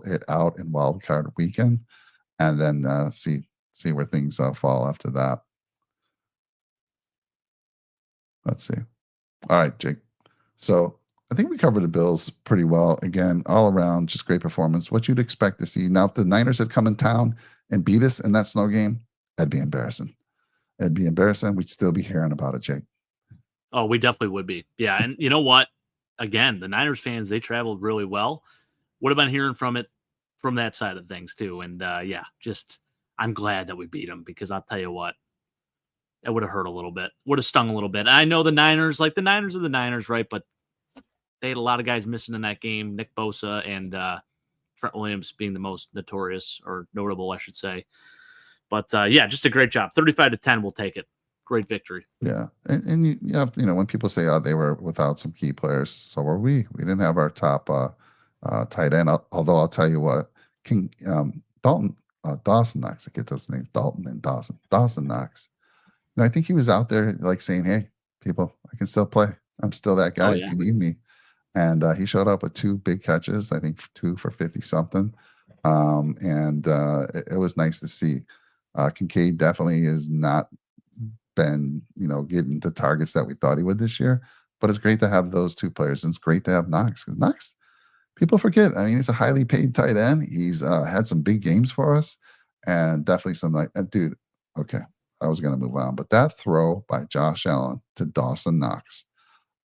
it out in wild card weekend, and then see where things fall after that. Let's see. All right, Jake. So I think we covered the Bills pretty well. Again, all around, just great performance. What you'd expect to see. Now, if the Niners had come in town and beat us in that snow game, that'd be embarrassing. It'd be embarrassing. We'd still be hearing about it, Jake. Oh, we definitely would be. Yeah. And you know what? Again, the Niners fans, they traveled really well. Would have been hearing from that side of things too. And just I'm glad that we beat them, because I'll tell you what, it would have hurt a little bit, would have stung a little bit. And I know the Niners are the Niners, right? But they had a lot of guys missing in that game. Nick Bosa and Trent Williams being the most notorious or notable, I should say. But just a great job. 35-10, we'll take it. Great victory. Yeah, and you have to, when people say, "Oh, they were without some key players," so were we. We didn't have our top tight end. Although I'll tell you what, King Dawson Knox. I get those names, Dalton and Dawson. Dawson Knox. I think he was out there like saying, "Hey, people, I can still play. I'm still that guy if you need me." And he showed up with 2 big catches. I think 2 for 50 something, and it was nice to see. Kincaid definitely is not been, getting the targets that we thought he would this year. But it's great to have those 2 players. And it's great to have Knox, because Knox, people forget. I mean, he's a highly paid tight end. He's had some big games for us, and definitely some dude. Okay, I was going to move on, but that throw by Josh Allen to Dawson Knox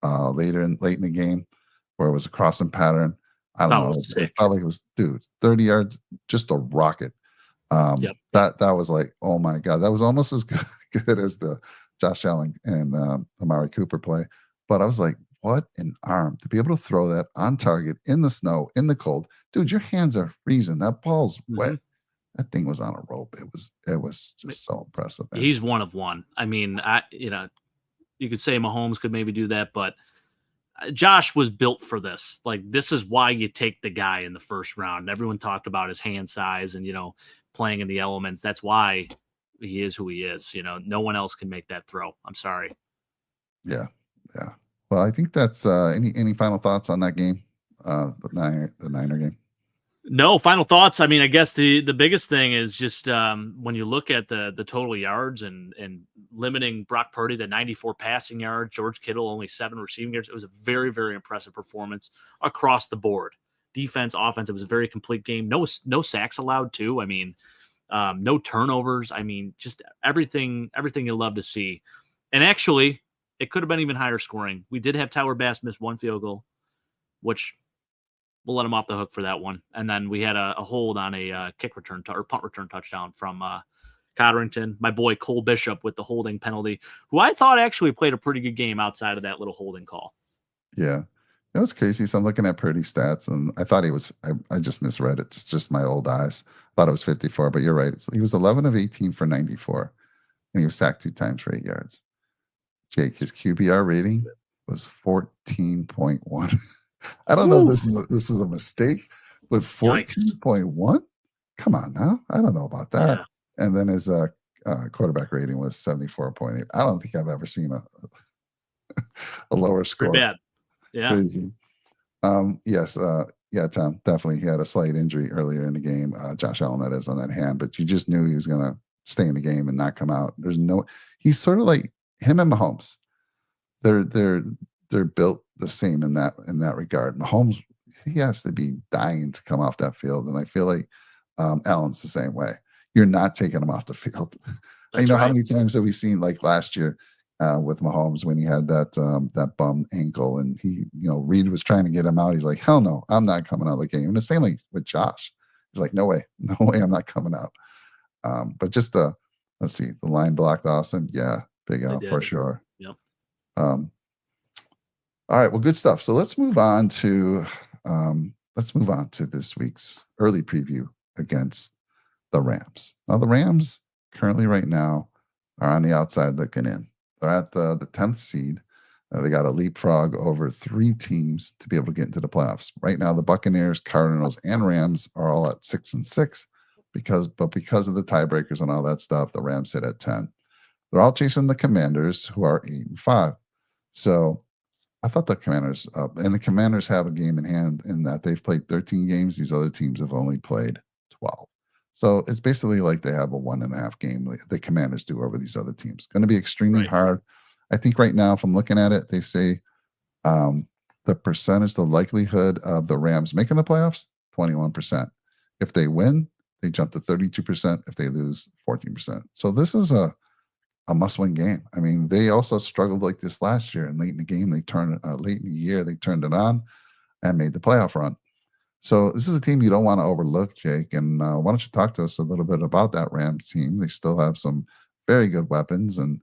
late in the game, where it was a crossing pattern. I don't know. It felt like it was, 30 yards, just a rocket. That was like, oh my God, that was almost as good as the Josh Allen and Amari Cooper play. But I was like, what an arm to be able to throw that on target in the snow, in the cold. Dude, your hands are freezing. That ball's wet. That thing was on a rope. It was just so impressive. Man. He's one of one. I mean, you could say Mahomes could maybe do that, but Josh was built for this. Like, this is why you take the guy in the first round. Everyone talked about his hand size and, playing in the elements. That's why he is who he is. No one else can make that throw. I'm sorry. Yeah. Well, I think that's any final thoughts on that game, the Niner game. No final thoughts. I mean, I guess the biggest thing is just when you look at the total yards and limiting Brock Purdy to 94 passing yards, George Kittle only 7 receiving yards. It was a very, very impressive performance across the board. Defense, offense, it was a very complete game. No sacks allowed too. I mean, no turnovers. I mean, just everything you love to see. And actually, it could have been even higher scoring. We did have Tyler Bass miss 1 field goal, which we'll let him off the hook for that one. And then we had a hold on a kick return or punt return touchdown from Codrington. My boy Cole Bishop with the holding penalty, who I thought actually played a pretty good game outside of that little holding call. Yeah. It was crazy. So I'm looking at Purdy stats, and I thought he was. I just misread it. It's just my old eyes. I thought it was 54, but you're right. He was 11 of 18 for 94, and he was sacked 2 times for 8 yards. Jake, his QBR rating was 14.1. I don't know if this is a mistake, but 14.1. Come on now, I don't know about that. Yeah. And then his quarterback rating was 74.8. I don't think I've ever seen a lower Pretty score. bad. Yeah. Crazy. Yes, yeah, Tom, definitely. He had a slight injury earlier in the game. Josh Allen, that is, on that hand, but you just knew he was going to stay in the game and not come out. He's sort of like him and Mahomes. They're built the same in that regard. Mahomes, he has to be dying to come off that field, and I feel like Allen's the same way. You're not taking him off the field. That's How right. many times have we seen, like last year with Mahomes, when he had that bum ankle, and Reed was trying to get him out. He's like, hell no, I'm not coming out of the game. And the same like with Josh. He's like, no way, I'm not coming out. But just let's see, the line blocked awesome. Yeah, Big L for sure. Yep. All right, well, good stuff. So let's move on to this week's early preview against the Rams. Now, the Rams currently right now are on the outside looking in. They're at the 10th seed. They got a leapfrog over 3 teams to be able to get into the playoffs. Right now, the Buccaneers, Cardinals, and Rams are all at 6-6 because of the tiebreakers and all that stuff, the Rams sit at 10. They're all chasing the Commanders, who are 8-5. So I thought the Commanders, and the Commanders have a game in hand in that they've played 13 games. These other teams have only played 12. So it's basically like they have a 1.5 game. The Commanders do over these other teams. Going to be extremely hard. I think right now, if I'm looking at it, they say the likelihood of the Rams making the playoffs, 21%. If they win, they jump to 32%. If they lose, 14%. So this is a must-win game. I mean, they also struggled like this last year, and late in the game, late in the year, they turned it on and made the playoff run. So this is a team you don't want to overlook, Jake. And why don't you talk to us a little bit about that Rams team? They still have some very good weapons, and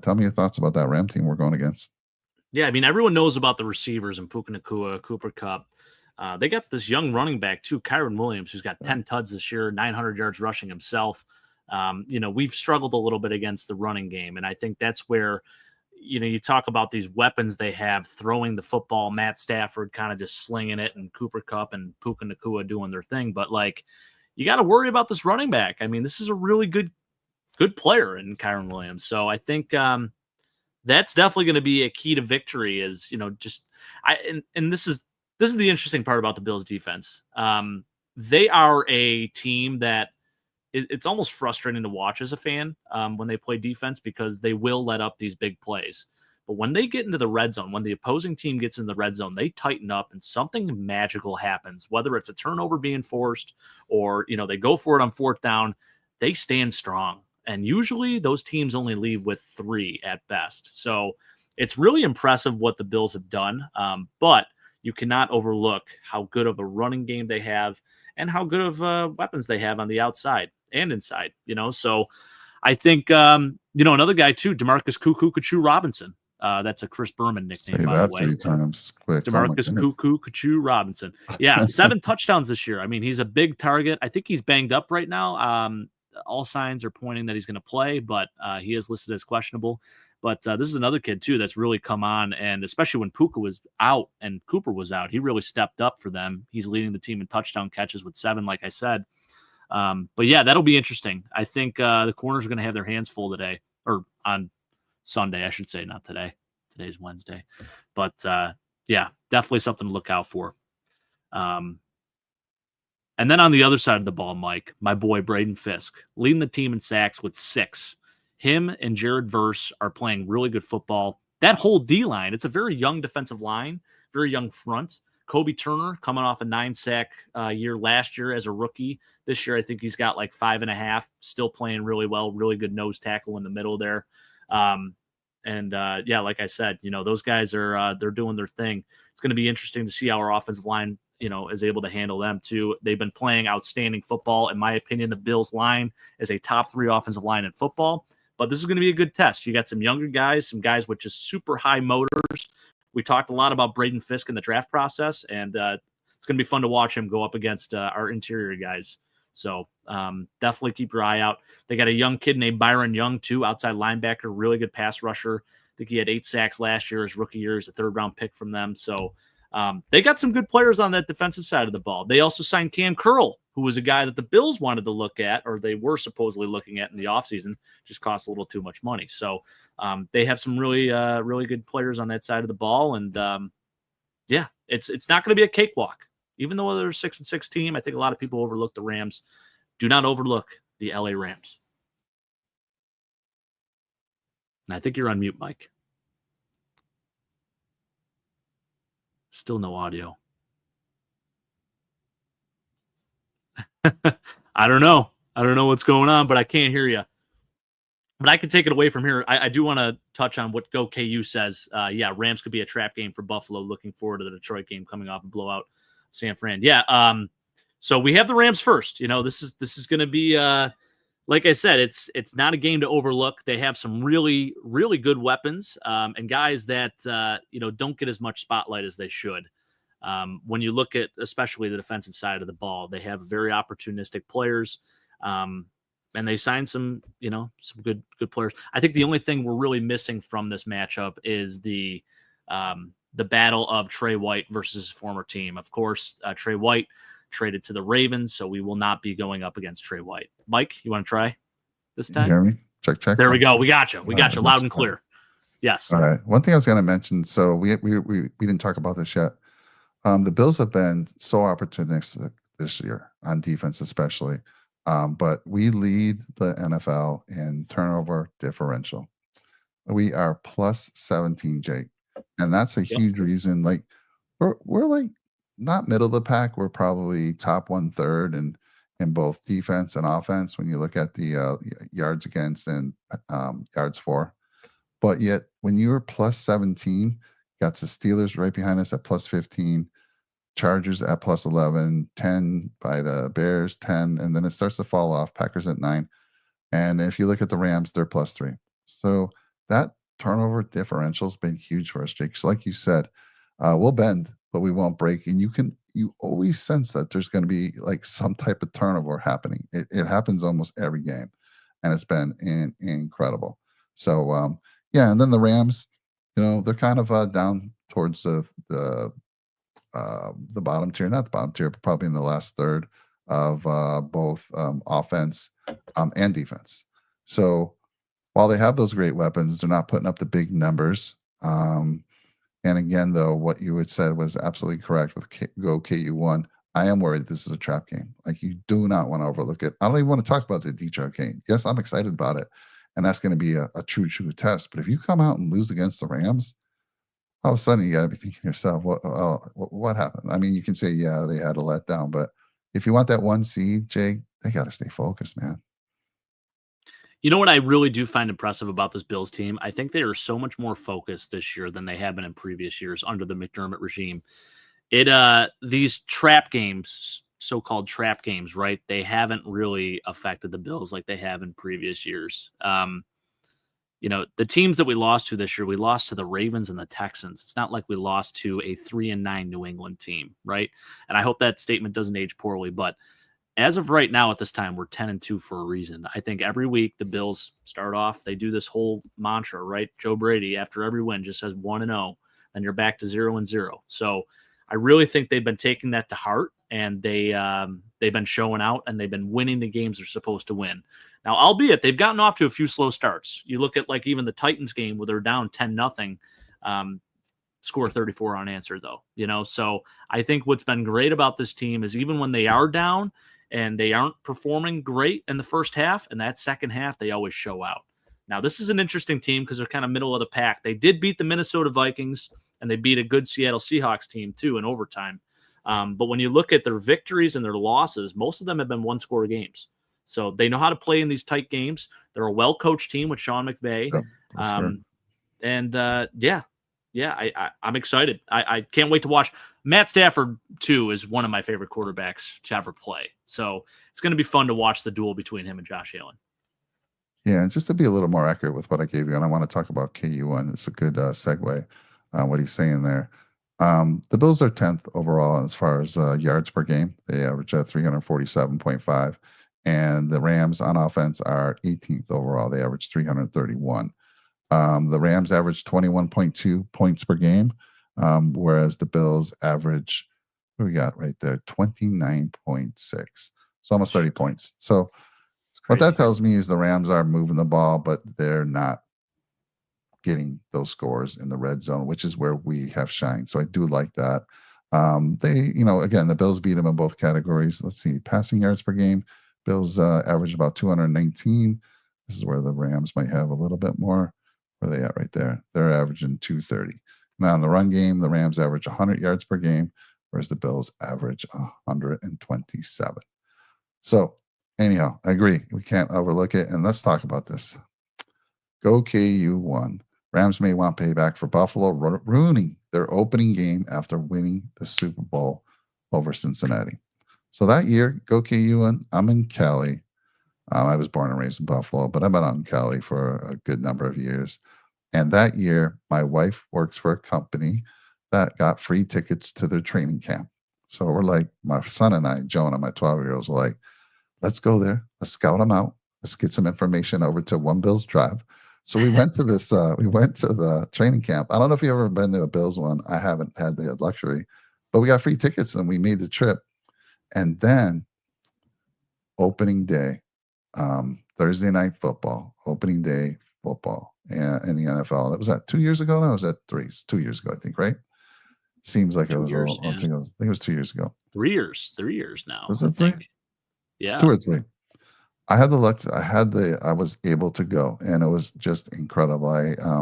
tell me your thoughts about that Ram team we're going against. Yeah, I mean, everyone knows about the receivers in Puka Nacua, Cooper Kupp. They got this young running back too, Kyron Williams, who's got 10 tuds this year, 900 yards rushing himself. We've struggled a little bit against the running game, and I think that's where, you talk about these weapons they have throwing the football, Matt Stafford kind of just slinging it, and Cooper Kupp and Puka Nacua doing their thing. But you got to worry about this running back. I mean, this is a really good player in Kyron Williams. So I think that's definitely going to be a key to victory. Is and this is the interesting part about the Bills defense. They are a team that it's almost frustrating to watch as a fan when they play defense, because they will let up these big plays. But when they get into the red zone, when the opposing team gets in the red zone, they tighten up and something magical happens, whether it's a turnover being forced or, they go for it on 4th down, they stand strong. And usually those teams only leave with 3 at best. So it's really impressive what the Bills have done. But you cannot overlook how good of a running game they have and how good of weapons they have on the outside and inside, So I think, another guy too, DeMarcus Cuckoo Robinson. That's a Chris Berman nickname, by the way. 3 times quick. DeMarcus Cuckoo Robinson. Yeah, 7 touchdowns this year. I mean, he's a big target. I think he's banged up right now. All signs are pointing that he's going to play, but he is listed as questionable. But this is another kid, too, that's really come on, and especially when Puka was out and Cooper was out, he really stepped up for them. He's leading the team in touchdown catches with 7, like I said. But, yeah, that'll be interesting. I think the corners are going to have their hands full today, or on Sunday, I should say, not today. Today's Wednesday. But, yeah, definitely something to look out for. And then on the other side of the ball, Mike, my boy Braden Fisk, leading the team in sacks with 6. Him and Jared Verse are playing really good football. That whole D-line, it's a very young defensive line, very young front. Kobe Turner coming off a 9-sack year last year as a rookie. This year, I think he's got 5.5, still playing really well, really good nose tackle in the middle there. Yeah, like I said, those guys are they're doing their thing. It's going to be interesting to see how our offensive line is able to handle them too. They've been playing outstanding football. In my opinion, the Bills line is a top 3 offensive line in football, but this is going to be a good test. You got some younger guys, some guys with just super high motors. We talked a lot about Braden Fisk in the draft process, and it's going to be fun to watch him go up against our interior guys. So definitely keep your eye out. They got a young kid named Byron Young too, outside linebacker, really good pass rusher. I think he had 8 sacks last year. His rookie year is a 3rd-round pick from them. So they got some good players on that defensive side of the ball. They also signed Cam Curl, who was a guy that the Bills wanted to look at, or they were supposedly looking at in the offseason, just cost a little too much money. So they have some really good players on that side of the ball. And yeah, it's not going to be a cakewalk. Even though they're a 6-6 team, I think a lot of people overlook the Rams. Do not overlook the LA Rams. And I think you're on mute, Mike. Still no audio. I don't know. I don't know what's going on, but I can't hear you. But I can take it away from here. I do want to touch on what Go KU says. Yeah, Rams could be a trap game for Buffalo. Looking forward to the Detroit game coming off a blowout San Fran. Yeah. So we have the Rams first. You know, this is going to be like I said, it's not a game to overlook. They have some really good weapons and guys that don't get as much spotlight as they should. When you look at especially the defensive side of the ball, they have very opportunistic players. And they signed some good players. I think the only thing we're really missing from this matchup is the battle of Trey White versus his former team. Of course, Trey White traded to the Ravens, so we will not be going up against Trey White. Mike, you want to try this time? You hear me? Check. There we go. We got you. We got you loud and clear. Yes. All right. One thing I was going to mention. So we didn't talk about this yet. The Bills have been so opportunistic this year on defense, especially. But we lead the NFL in turnover differential. We are plus 17, Jake, and that's a huge reason. Like we're like not middle of the pack. We're probably top 1/3 in both defense and offense when you look at the yards against and yards for. But yet, when you were plus 17, got the Steelers right behind us at plus 15. Chargers at plus 11, 10 by the Bears, 10, and then it starts to fall off. Packers at 9. And if you look at the Rams, they're plus 3. So that turnover differential has been huge for us, Jake. So like you said, we'll bend, but we won't break. And you always sense that there's going to be like some type of turnover happening. It happens almost every game, and it's been incredible. So, yeah, and then the Rams, they're kind of down towards the bottom tier, not the bottom tier, but probably in the last third of both offense and defense. So while they have those great weapons, they're not putting up the big numbers. And again, though, what you had said was absolutely correct with Go KU1. I am worried this is a trap game. Like, you do not want to overlook it. I don't even want to talk about the Detroit game. Yes, I'm excited about it, and that's going to be a true test. But if you come out and lose against the Rams, all of a sudden you got to be thinking to yourself, what happened? I mean, you can say, yeah, they had a letdown, but if you want that 1 seed, Jake, they got to stay focused, man. You know what I really do find impressive about this Bills team? I think they are so much more focused this year than they have been in previous years under the McDermott regime. These trap games, so-called trap games, right? They haven't really affected the Bills like they have in previous years. The teams that we lost to this year, we lost to the Ravens and the Texans. It's not like we lost to a 3-9 New England team, right? And I hope that statement doesn't age poorly, but as of right now at this time, we're 10-2 for a reason. I think every week the Bills start off, they do this whole mantra, right? Joe Brady, after every win, just says 1-0, then you're back to 0-0. So I really think they've been taking that to heart, and they've been showing out, and they've been winning the games they're supposed to win. Now, albeit they've gotten off to a few slow starts. You look at like even the Titans game where they're down 10-0, score 34 unanswered though. So I think what's been great about this team is even when they are down and they aren't performing great in the first half, and that second half they always show out. Now, this is an interesting team because they're kind of middle of the pack. They did beat the Minnesota Vikings, and they beat a good Seattle Seahawks team too in overtime. But when you look at their victories and their losses, most of them have been one-score games. So they know how to play in these tight games. They're a well-coached team with Sean McVay. Yep, I'm excited. I can't wait to watch. Matt Stafford, too, is one of my favorite quarterbacks to ever play. So it's going to be fun to watch the duel between him and Josh Allen. Yeah, just to be a little more accurate with what I gave you, and I want to talk about KU1. It's a good segue, what he's saying there. The Bills are 10th overall as far as yards per game. They average 347.5. And the Rams on offense are 18th overall. They average 331. The Rams average 21.2 points per game, whereas the Bills average, what we got right there, 29.6. So almost 30 points. So It's what that crazy. tells me is the Rams are moving the ball, but they're not getting those scores in the red zone, which is where we have shined. So I do like that. Again, the Bills beat them in both categories. Let's see, passing yards per game. Bills average about 219. This is where the Rams might have a little bit more. Where are they at right there? They're averaging 230. Now in the run game, the Rams average 100 yards per game, whereas the Bills average 127. So anyhow, I agree. We can't overlook it. And let's talk about this. Go KU1. Rams may want payback for Buffalo ruining their opening game after winning the Super Bowl over Cincinnati. So that year, go KU1. I'm in Cali. I was born and raised in Buffalo, but I've been out in Cali for a good number of years. And that year, my wife works for a company that got free tickets to their training camp. So we're like, my son and I, Jonah, my 12-year-olds, were like, let's go there. Let's scout them out. Let's get some information over to One Bills Drive. So we went to this. We went to the training camp. I don't know if you've ever been to a Bills one. I haven't had the luxury, but we got free tickets and we made the trip. And then opening day, Thursday night football, opening day football in the NFL. That was that 2 years ago. Now was that three? It's 2 years ago, I think. Right? Seems like it 2 was a years, little. I yeah. think it was 2 years ago. 3 years. 3 years now, Was I it three? think. It's Yeah. 2 or 3. I had the luck. I was able to go, and it was just incredible.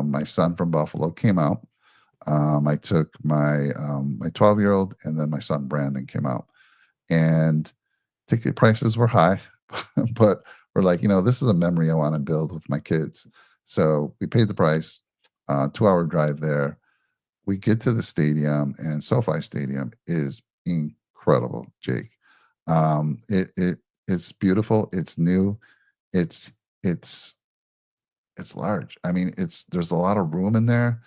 My son from Buffalo came out. I took my 12-year-old, and then my son Brandon came out, and ticket prices were high, but we're like, this is a memory I want to build with my kids. So we paid the price. 2-hour drive there. We get to the stadium, and SoFi Stadium is incredible, Jake. It's beautiful. It's new. It's it's it's large. I mean, there's a lot of room in there.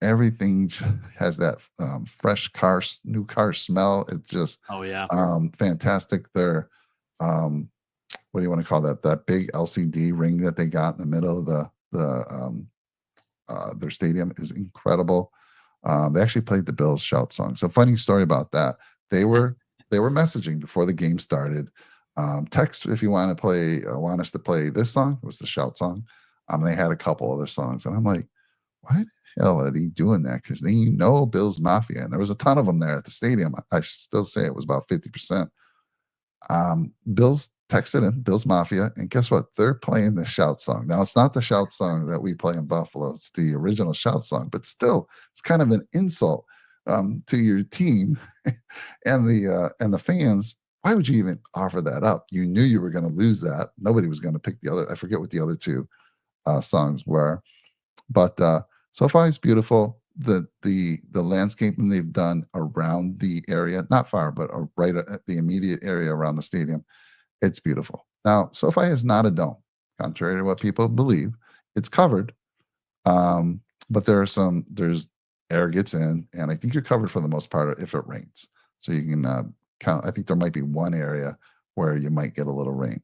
Everything has that fresh new car smell. It's just Oh yeah. fantastic. Um, what do you want to call that? That big LCD ring that they got in the middle of their stadium is incredible. They actually played the Bills shout song. So funny story about that. They were they were messaging before the game started. Text if you want us to play this song. It was the shout song. They had a couple other songs, and I'm like, why the hell are they doing that? Because they Bills Mafia, and there was a ton of them there at the stadium. I still say it was about 50%. Bills texted in Bills Mafia, and guess what? They're playing the shout song. Now it's not the shout song that we play in Buffalo. It's the original shout song, but still, it's kind of an insult to your team and the fans. Why would you even offer that up? You knew you were going to lose that. Nobody was going to pick the other. I forget what the other two songs were, but so far it's beautiful. The landscaping they've done around the area, not far, but right at the immediate area around the stadium, it's beautiful. Now, SoFi is not a dome, contrary to what people believe. It's covered, but there's air gets in, and I think you're covered for the most part if it rains. So you can count. I think there might be one area where you might get a little rain.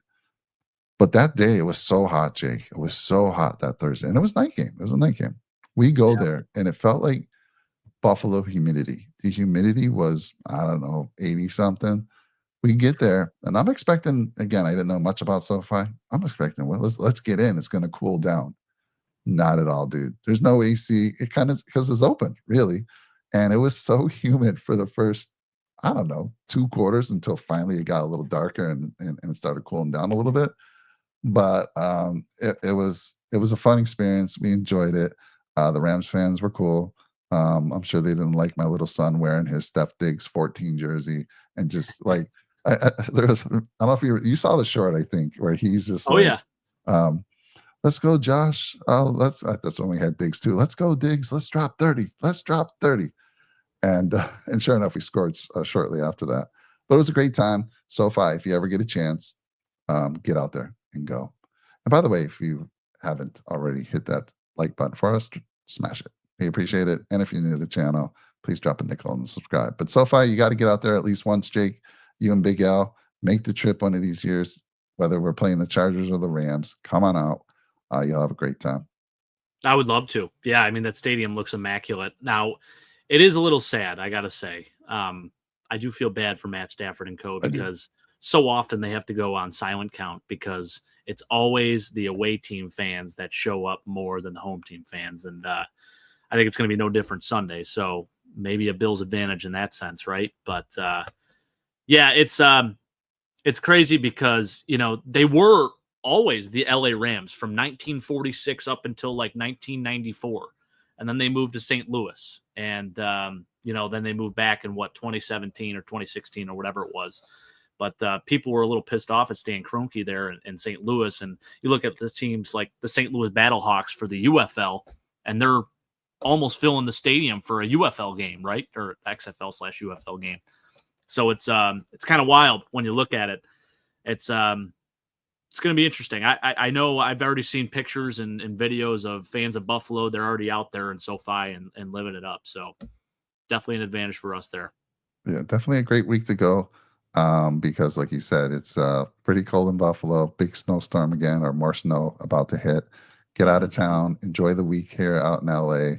But that day it was so hot, Jake. It was so hot that Thursday, and it was night game. It was a night game. We go there, and it felt like Buffalo humidity. The humidity was, I don't know, 80 something. We get there, and I'm expecting, again, I didn't know much about SoFi. I'm expecting, well, let's get in. It's going to cool down. Not at all, dude. There's no AC. It kind of, because it's open, really. And it was so humid for the first, I don't know, 2 quarters until finally it got a little darker and it started cooling down a little bit. But it was a fun experience. We enjoyed it. The Rams fans were cool. I'm sure they didn't like my little son wearing his Steph Diggs 14 jersey and just like there was. I don't know if you saw the short. I think where he's just Oh like, yeah. um, "Let's go, Josh. That's when we had Diggs too. Let's go, Diggs. Let's drop 30. Let's drop 30." And sure enough, we scored shortly after that. But it was a great time. SoFi, if you ever get a chance, get out there and go. And by the way, if you haven't already hit that like button for us, smash it. We appreciate it. And if you're new to the channel, please drop a nickel and subscribe. But SoFi, you got to get out there at least once, Jake. You and Big Al make the trip one of these years, whether we're playing the Chargers or the Rams. Come on out. You'll have a great time. I would love to. Yeah, I mean that stadium looks immaculate. Now, it is a little sad, I gotta say. I do feel bad for Matt Stafford and co. I do. because so often they have to go on silent count because it's always the away team fans that show up more than the home team fans. And I think it's going to be no different Sunday. So maybe a Bills advantage in that sense, right? But yeah, it's crazy because, you know, they were always the LA Rams from 1946 up until like 1994. And then they moved to St. Louis. And, you know, then they moved back in 2017 or 2016 or whatever it was. But people were a little pissed off at Stan Kroenke there in St. Louis. And you look at the teams like the St. Louis Battlehawks for the UFL, and they're almost filling the stadium for a UFL game, right? Or XFL/UFL game. So it's kind of wild when you look at it. It's going to be interesting. I know I've already seen pictures and videos of fans of Buffalo. They're already out there in SoFi and living it up. So definitely an advantage for us there. Yeah, definitely a great week to go. Because like you said, it's pretty cold in Buffalo, big snowstorm again, or more snow about to hit. Get out of town, enjoy the week here out in LA,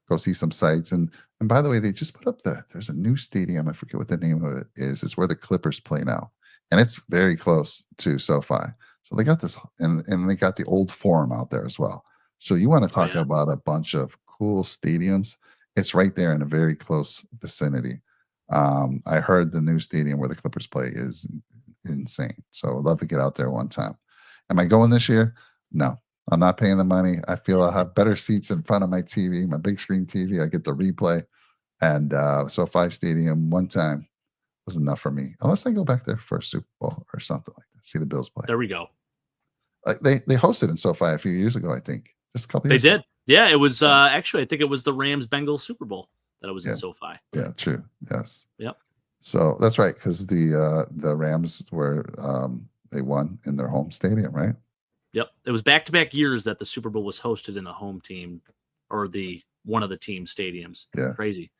go see some sights. And by the way, they just put up there's a new stadium. I forget what the name of it is. It's where the Clippers play now. And it's very close to SoFi. So they got this, and they got the old Forum out there as well. So you want to talk about a bunch of cool stadiums? It's right there in a very close vicinity. I heard the new stadium where the Clippers play is insane. So I'd love to get out there one time. Am I going this year? No, I'm not paying the money. I feel I'll have better seats in front of my TV, my big screen TV. I get the replay. And SoFi Stadium one time was enough for me, unless I go back there for a Super Bowl or something like that. See the Bills play. There we go. They hosted in SoFi a few years ago, I think. Just a couple years ago. They did. Yeah, it was actually, I think it was the Rams-Bengals Super Bowl that it was in SoFi. Yeah, true. Yes. Yep. So that's right, because the Rams were they won in their home stadium, right? Yep. It was back-to-back years that the Super Bowl was hosted in the home team or one of the team stadiums. Yeah. Crazy.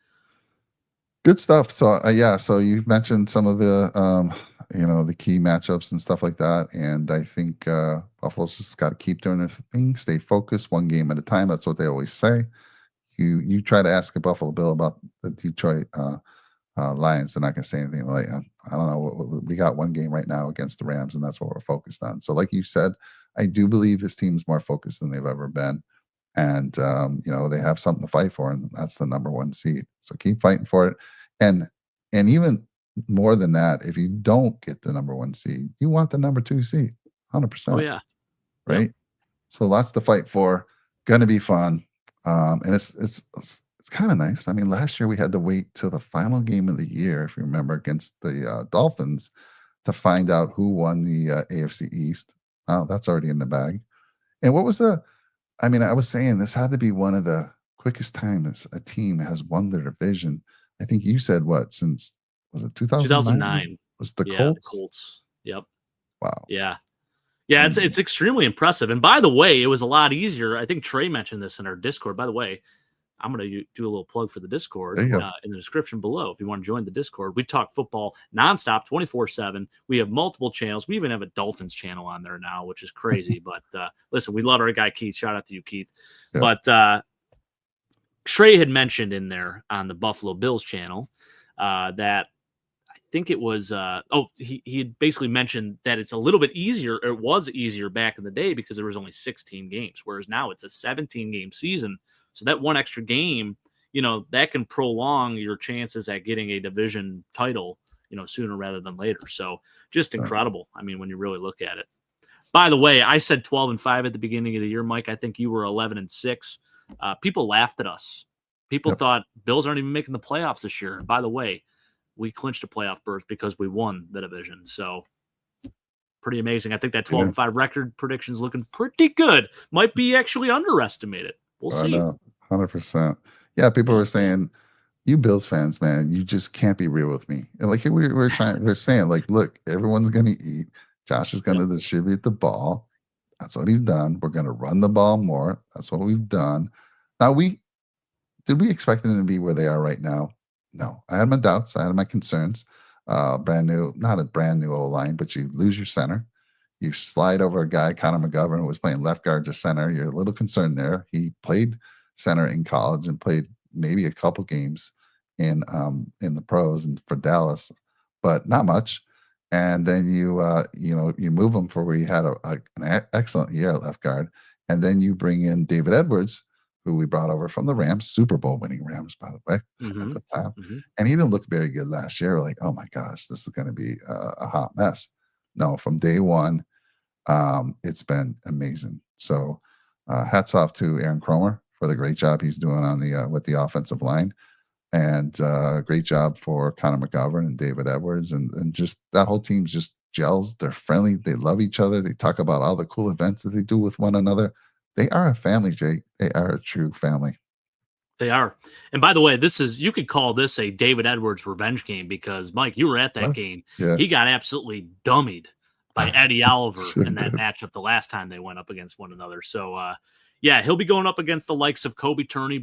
Good stuff. So so you've mentioned some of the the key matchups and stuff like that, and I think Buffalo's just got to keep doing their thing, stay focused, one game at a time. That's what they always say. You try to ask a Buffalo Bill about the Detroit Lions, they're not going to say anything like, I don't know, we got one game right now against the Rams, and that's what we're focused on. So like you said, I do believe this team's more focused than they've ever been. And, they have something to fight for, and that's the number one seed. So keep fighting for it. And even more than that, if you don't get the number one seed, you want the number 2 seed, 100%. Oh, yeah. Right? Yep. So lots to fight for. Going to be fun. And it's kind of nice. I mean, last year we had to wait till the final game of the year, if you remember, against the Dolphins to find out who won the AFC East. That's already in the bag. And what was I was saying this had to be one of the quickest times a team has won their division. I think you said since, was it 2009? Was the Colts? The Colts. Yep. Wow. Yeah. Yeah, it's extremely impressive. And by the way, it was a lot easier. I think Trey mentioned this in our Discord. By the way, I'm going to do a little plug for the Discord in the description below. If you want to join the Discord, we talk football nonstop, 24/7. We have multiple channels. We even have a Dolphins channel on there now, which is crazy. But listen, we love our guy Keith. Shout out to you, Keith. Yeah. But Trey had mentioned in there on the Buffalo Bills channel that I think it was he had basically mentioned that it's a little bit easier. Or it was easier back in the day because there was only 16 games, whereas now it's a 17-game season. So that one extra game, that can prolong your chances at getting a division title, sooner rather than later. So just incredible. I mean, when you really look at it. By the way, I said 12-5 at the beginning of the year, Mike. I think you were 11-6. People laughed at us. People thought Bills aren't even making the playoffs this year. By the way, we clinched a playoff berth because we won the division. So pretty amazing. I think that 12-5 record prediction is looking pretty good. Might be actually underestimated. We'll see. 100%. Yeah, people were saying, you Bills fans, man, you just can't be real with me. And like we're saying, like, look, everyone's going to eat. Josh is going to distribute the ball. That's what he's done. We're going to run the ball more. That's what we've done. Now, did we expect them to be where they are right now? No. I had my doubts. I had my concerns. Not a brand new O-line, but you lose your center. You slide over a guy, Connor McGovern, who was playing left guard to center. You're a little concerned there. He played center in college and played maybe a couple games in the pros and for Dallas, but not much. and then you move him for where he had an excellent year at left guard, and then you bring in David Edwards, who we brought over from the Rams, Super Bowl winning Rams, by the way, at Mm-hmm. the time, Mm-hmm. and he didn't look very good last year. We're like, oh my gosh, this is going to be a hot mess. No, from day one, it's been amazing. So, hats off to Aaron Cromer for the great job he's doing on the with the offensive line, and great job for Connor McGovern and David Edwards, and just that whole team just gels. They're friendly. They love each other. They talk about all the cool events that they do with one another. They are a family, Jake. They are a true family. They are. And by the way, you could call this a David Edwards revenge game because, Mike, you were at that What? game. He Yes, got absolutely dummied by Eddie Oliver sure in that did. matchup the last time they went up against one another. So, yeah, he'll be going up against the likes of Kobe Turner,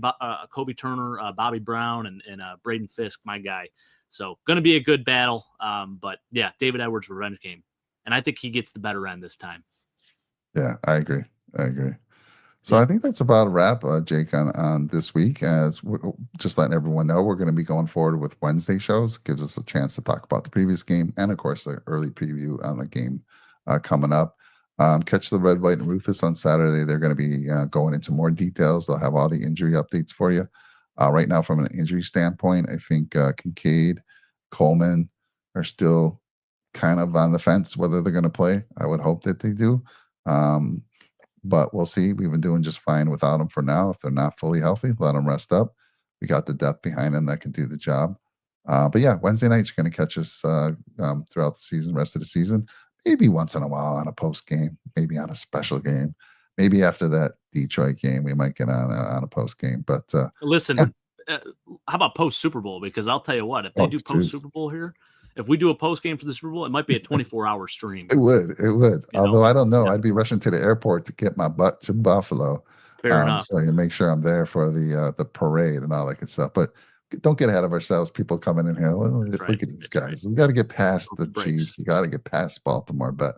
Bobby Brown, and Braden Fisk, my guy. So, going to be a good battle. But, yeah, David Edwards revenge game. And I think he gets the better end this time. Yeah, I agree. I agree. So Yeah. I think that's about a wrap, Jake, on this week. As we're just letting everyone know, we're going to be going forward with Wednesday shows. Gives us a chance to talk about the previous game and, of course, an early preview on the game coming up. Catch the Red, White, and Rufus on Saturday. They're going to be going into more details. They'll have all the injury updates for you. Right now, from an injury standpoint, I think Kincaid, Coleman are still kind of on the fence whether they're going to play. I would hope that they do. Um, but we'll see. We've been doing just fine without them for now. If they're not fully healthy, let them rest up. We got the depth behind them that can do the job. But yeah, Wednesday night you're going to catch us throughout the season, rest of the season. Maybe once in a while on a post game, maybe on a special game, maybe after that Detroit game we might get on a post game. But yeah, Listen, how about post Super Bowl? Because I'll tell you what, if they oh do post jeez, Super Bowl here, if we do a post game for the Super Bowl, it might be a 24-hour stream. it would, it would. You know, Although I don't know, yeah, I'd be rushing to the airport to get my butt to Buffalo, fair enough. so you make sure I'm there for the parade and all that good stuff. But don't get ahead of ourselves. People coming in here, That's right. look at these That's right. guys. We got to get past the Breaks. Chiefs. We got to get past Baltimore. But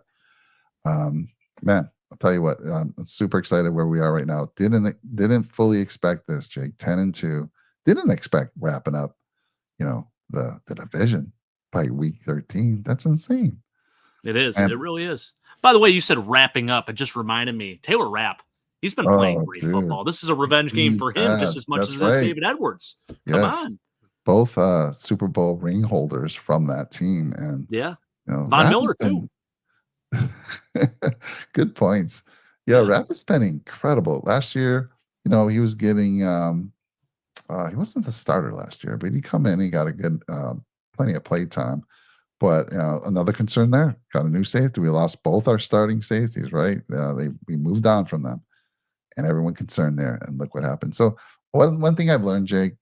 man, I'll tell you what, I'm super excited where we are right now. Didn't fully expect this, Jake. 10-2. Didn't expect wrapping up, the division by week 13. That's insane. It is. It And really is. By the way, you said wrapping up. It just reminded me. Taylor Rapp. He's been playing oh, great dude, football. This is a revenge game for him just as much as that's it is right. David Edwards. Come Yes, on. both Super Bowl ring holders from that team, and Yeah. Von Rapp has Miller, too. been good points. Yeah, Yeah. Rapp has been incredible. Last year, he was getting he wasn't the starter last year, but he come in, he got a good plenty of play time. But another concern there, got a new safety. We lost both our starting safeties, right? We moved on from them, and everyone concerned there. And look what happened. So one thing I've learned, Jake,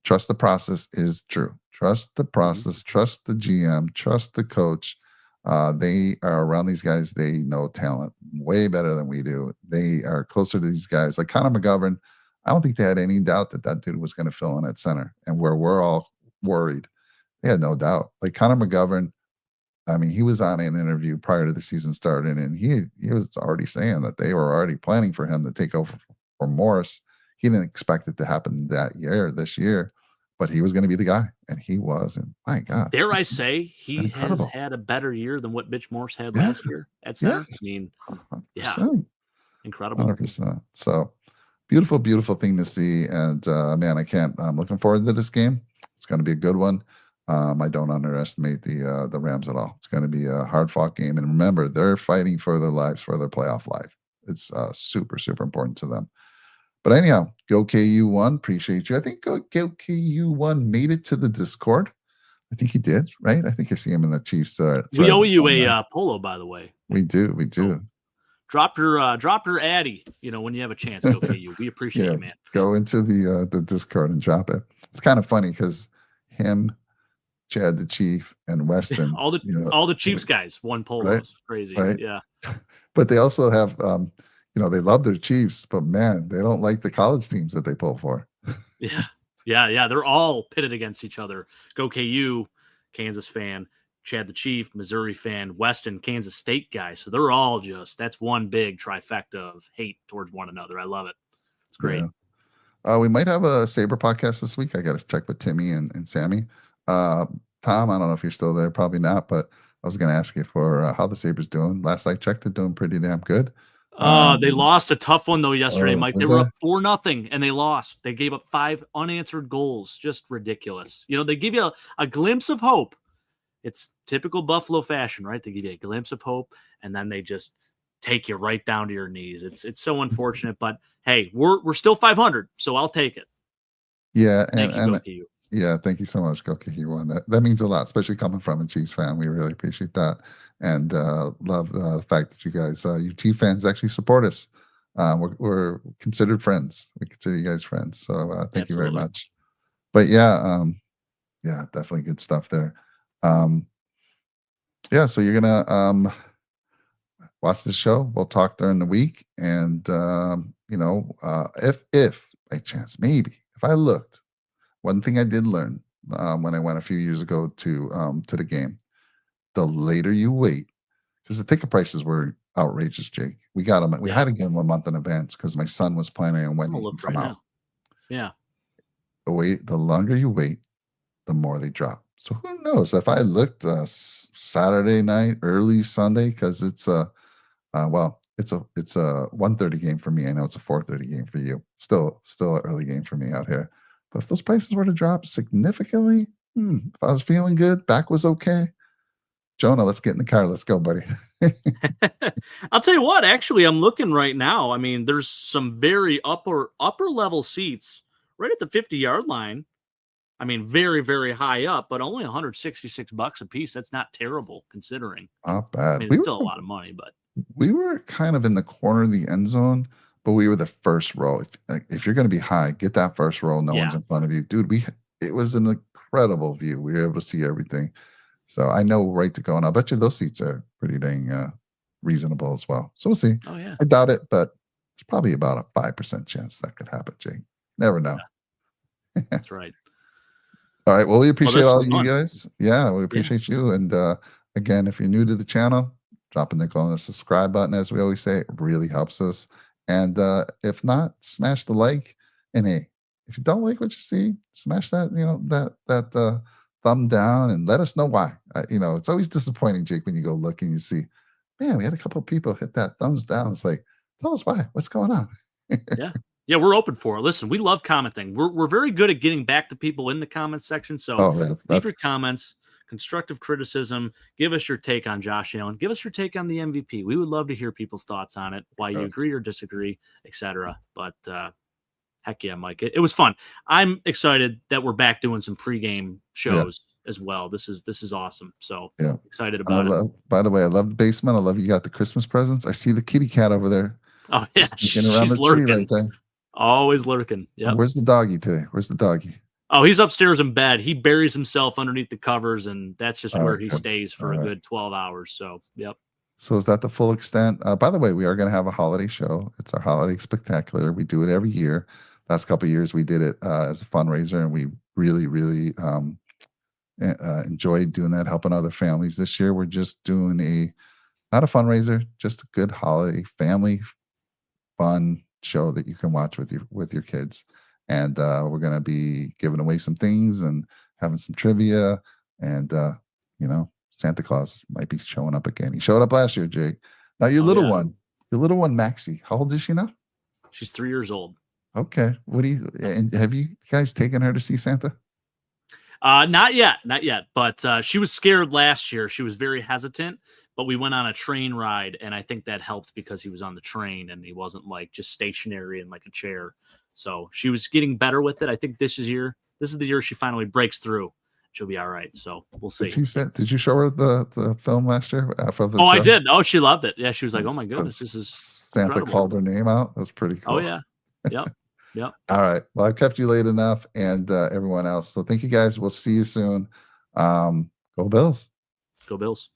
trust the process is true. Trust the Mhm. process. Trust the GM. Trust the coach. They are around these guys. They know talent way better than we do. They are closer to these guys. Like Connor McGovern, I don't think they had any doubt that that dude was going to fill in at center. And where we're all worried, they had no doubt. Like Connor McGovern, I mean, he was on an interview prior to the season starting, and he was already saying that they were already planning for him to take over for Morris. He didn't expect it to happen this year, but he was going to be the guy, and he was. And my God, Dare I he's say been he has incredible. had a better year than what Mitch Morse had Yeah, last year at center? I yes, mean, yeah, 100%, incredible. 100%. So beautiful, beautiful thing to see. And man, I'm looking forward to this game. It's going to be a good one. I don't underestimate the Rams at all. It's going to be a hard fought game. And remember, they're fighting for their lives, for their playoff life. It's super, super important to them. But anyhow, go KU1. Appreciate you. I think go KU1 made it to the Discord. I think he did, right? I think I see him in the Chiefs We thread owe you on there. a polo, by the way. We do. So drop your Addy, when you have a chance, go KU. We appreciate Yeah, you, man. go into the Discord and drop it. It's kind of funny because him, Chad the Chief, and Weston, all the Chiefs guys won right, polos. Crazy. right. Yeah. But they also have, they love their Chiefs, but man, they don't like the college teams that they pull for. Yeah. Yeah. They're all pitted against each other. Go KU, Kansas fan, Chad the Chief, Missouri fan, Weston, Kansas State guy. So they're all that's one big trifecta of hate towards one another. I love it. It's great. Yeah. We might have a Sabre podcast this week. I got to check with Timmy and Sammy. Tom, I don't know if you're still there, probably not, but I was going to ask you for how the Sabres doing. Last I checked, they're doing pretty damn good. They Um, lost a tough one though yesterday, Mike. They did were they? up 4-0 and they lost. They gave up 5 unanswered goals. Just ridiculous. They give you a glimpse of hope. It's typical Buffalo fashion, right? They give you a glimpse of hope and then they just take you right down to your knees. It's so unfortunate, but hey, we're still 500, so I'll take it. Yeah, Thank you, and Goki. yeah, thank you so much, Kokihiwan. That means a lot, especially coming from a Chiefs fan. We really appreciate that, and love the fact that you guys, you Chief fans, actually support us. We're considered friends. We consider you guys friends. So thank you very Absolutely. much. But yeah, definitely good stuff there. Um, yeah, so you're gonna watch the show. We'll talk during the week, and if by chance, maybe if I looked, one thing I did learn when I went a few years ago to the game, the later you wait, because the ticket prices were outrageous, Jake. We got them. We Yeah. had to get them a month in advance because my son was planning on I'm when gonna he can look come right out. now. Yeah. The longer you wait, the more they drop. So who knows? If I looked Saturday night, early Sunday, because it's a 1:30 game for me. I know it's a 4:30 game for you. Still an early game for me out here. But if those prices were to drop significantly, if I was feeling good, back was okay. Jonah, let's get in the car. Let's go, buddy. I'll tell you what, actually, I'm looking right now. I mean, there's some very upper level seats right at the 50-yard line. I mean, very, very high up, but only $166 a piece. That's not terrible considering. Not I bad. mean, it's still a lot of money, but We were kind of in the corner of the end zone, but we were the first row. If you're going to be high, get that first row. No one's yeah. in front of you, dude. It was an incredible view. We were able to see everything. So I know right to go, and I'll bet you those seats are pretty dang reasonable as well. So we'll see. Oh yeah. I doubt it, but it's probably about a 5% chance that could happen, Jake. Never know. That's right. All right. Well, we Well, appreciate this all was you fun. guys. Yeah, we Yeah. appreciate you. And again, if you're new to the channel, drop a nickel on the subscribe button, as we always say. It really helps us. And if not, smash the like. And hey, if you don't like what you see, smash that thumb down and let us know why. It's always disappointing, Jake, when you go look and you see, man, we had a couple of people hit that thumbs down. It's like, tell us why. What's going on? Yeah. Yeah, we're open for it. Listen, we love commenting. We're very good at getting back to people in the comments section. So Oh, that's leave your that's comments, constructive criticism. Give us your take on Josh Allen. Give us your take on the MVP. We would love to hear people's thoughts on it, why you that's agree or disagree, etc. But heck yeah, Mike, it was fun. I'm excited that we're back doing some pregame yeah. shows as well. This is awesome. So Yeah. excited And about it. by the way, I love the basement. I love you got the Christmas presents. I see the kitty cat over there. Oh yeah, Just sneaking around she's the tree right lurking, there. always lurking. Yep. Where's the doggy today? Where's the doggy? Oh, he's upstairs in bed. He buries himself underneath the covers, and that's just where he Okay. stays All for a right. good 12 hours. So, yep. So is that the full extent? By the way, we are going to have a holiday show. It's our holiday spectacular. We do it every year. Last couple of years, we did it as a fundraiser, and we really, really enjoyed doing that, helping other families. This year, we're just doing not a fundraiser, just a good holiday family fun show that you can watch with your kids. And we're gonna be giving away some things and having some trivia. And Santa Claus might be showing up again. He showed up last year, Jake. Now Oh, yeah. your little one, Maxie. How old is she now? She's 3 years old. Okay. And have you guys taken her to see Santa? Not yet, not yet. But she was scared last year. She was very hesitant. But we went on a train ride, and I think that helped because he was on the train and he wasn't like just stationary in like a chair. So she was getting better with it. I think this is the year she finally breaks through. She'll be all right. So we'll see. Did you show her the film last year after the Oh, I show? did. Oh, she loved it. Yeah, she was like, "Oh my goodness, Because this is Santa incredible." called her name out. That's pretty Oh cool. yeah. Yep. Yep. All right. Well, I've kept you late enough, and everyone else. So thank you guys. We'll see you soon. Go Bills. Go Bills.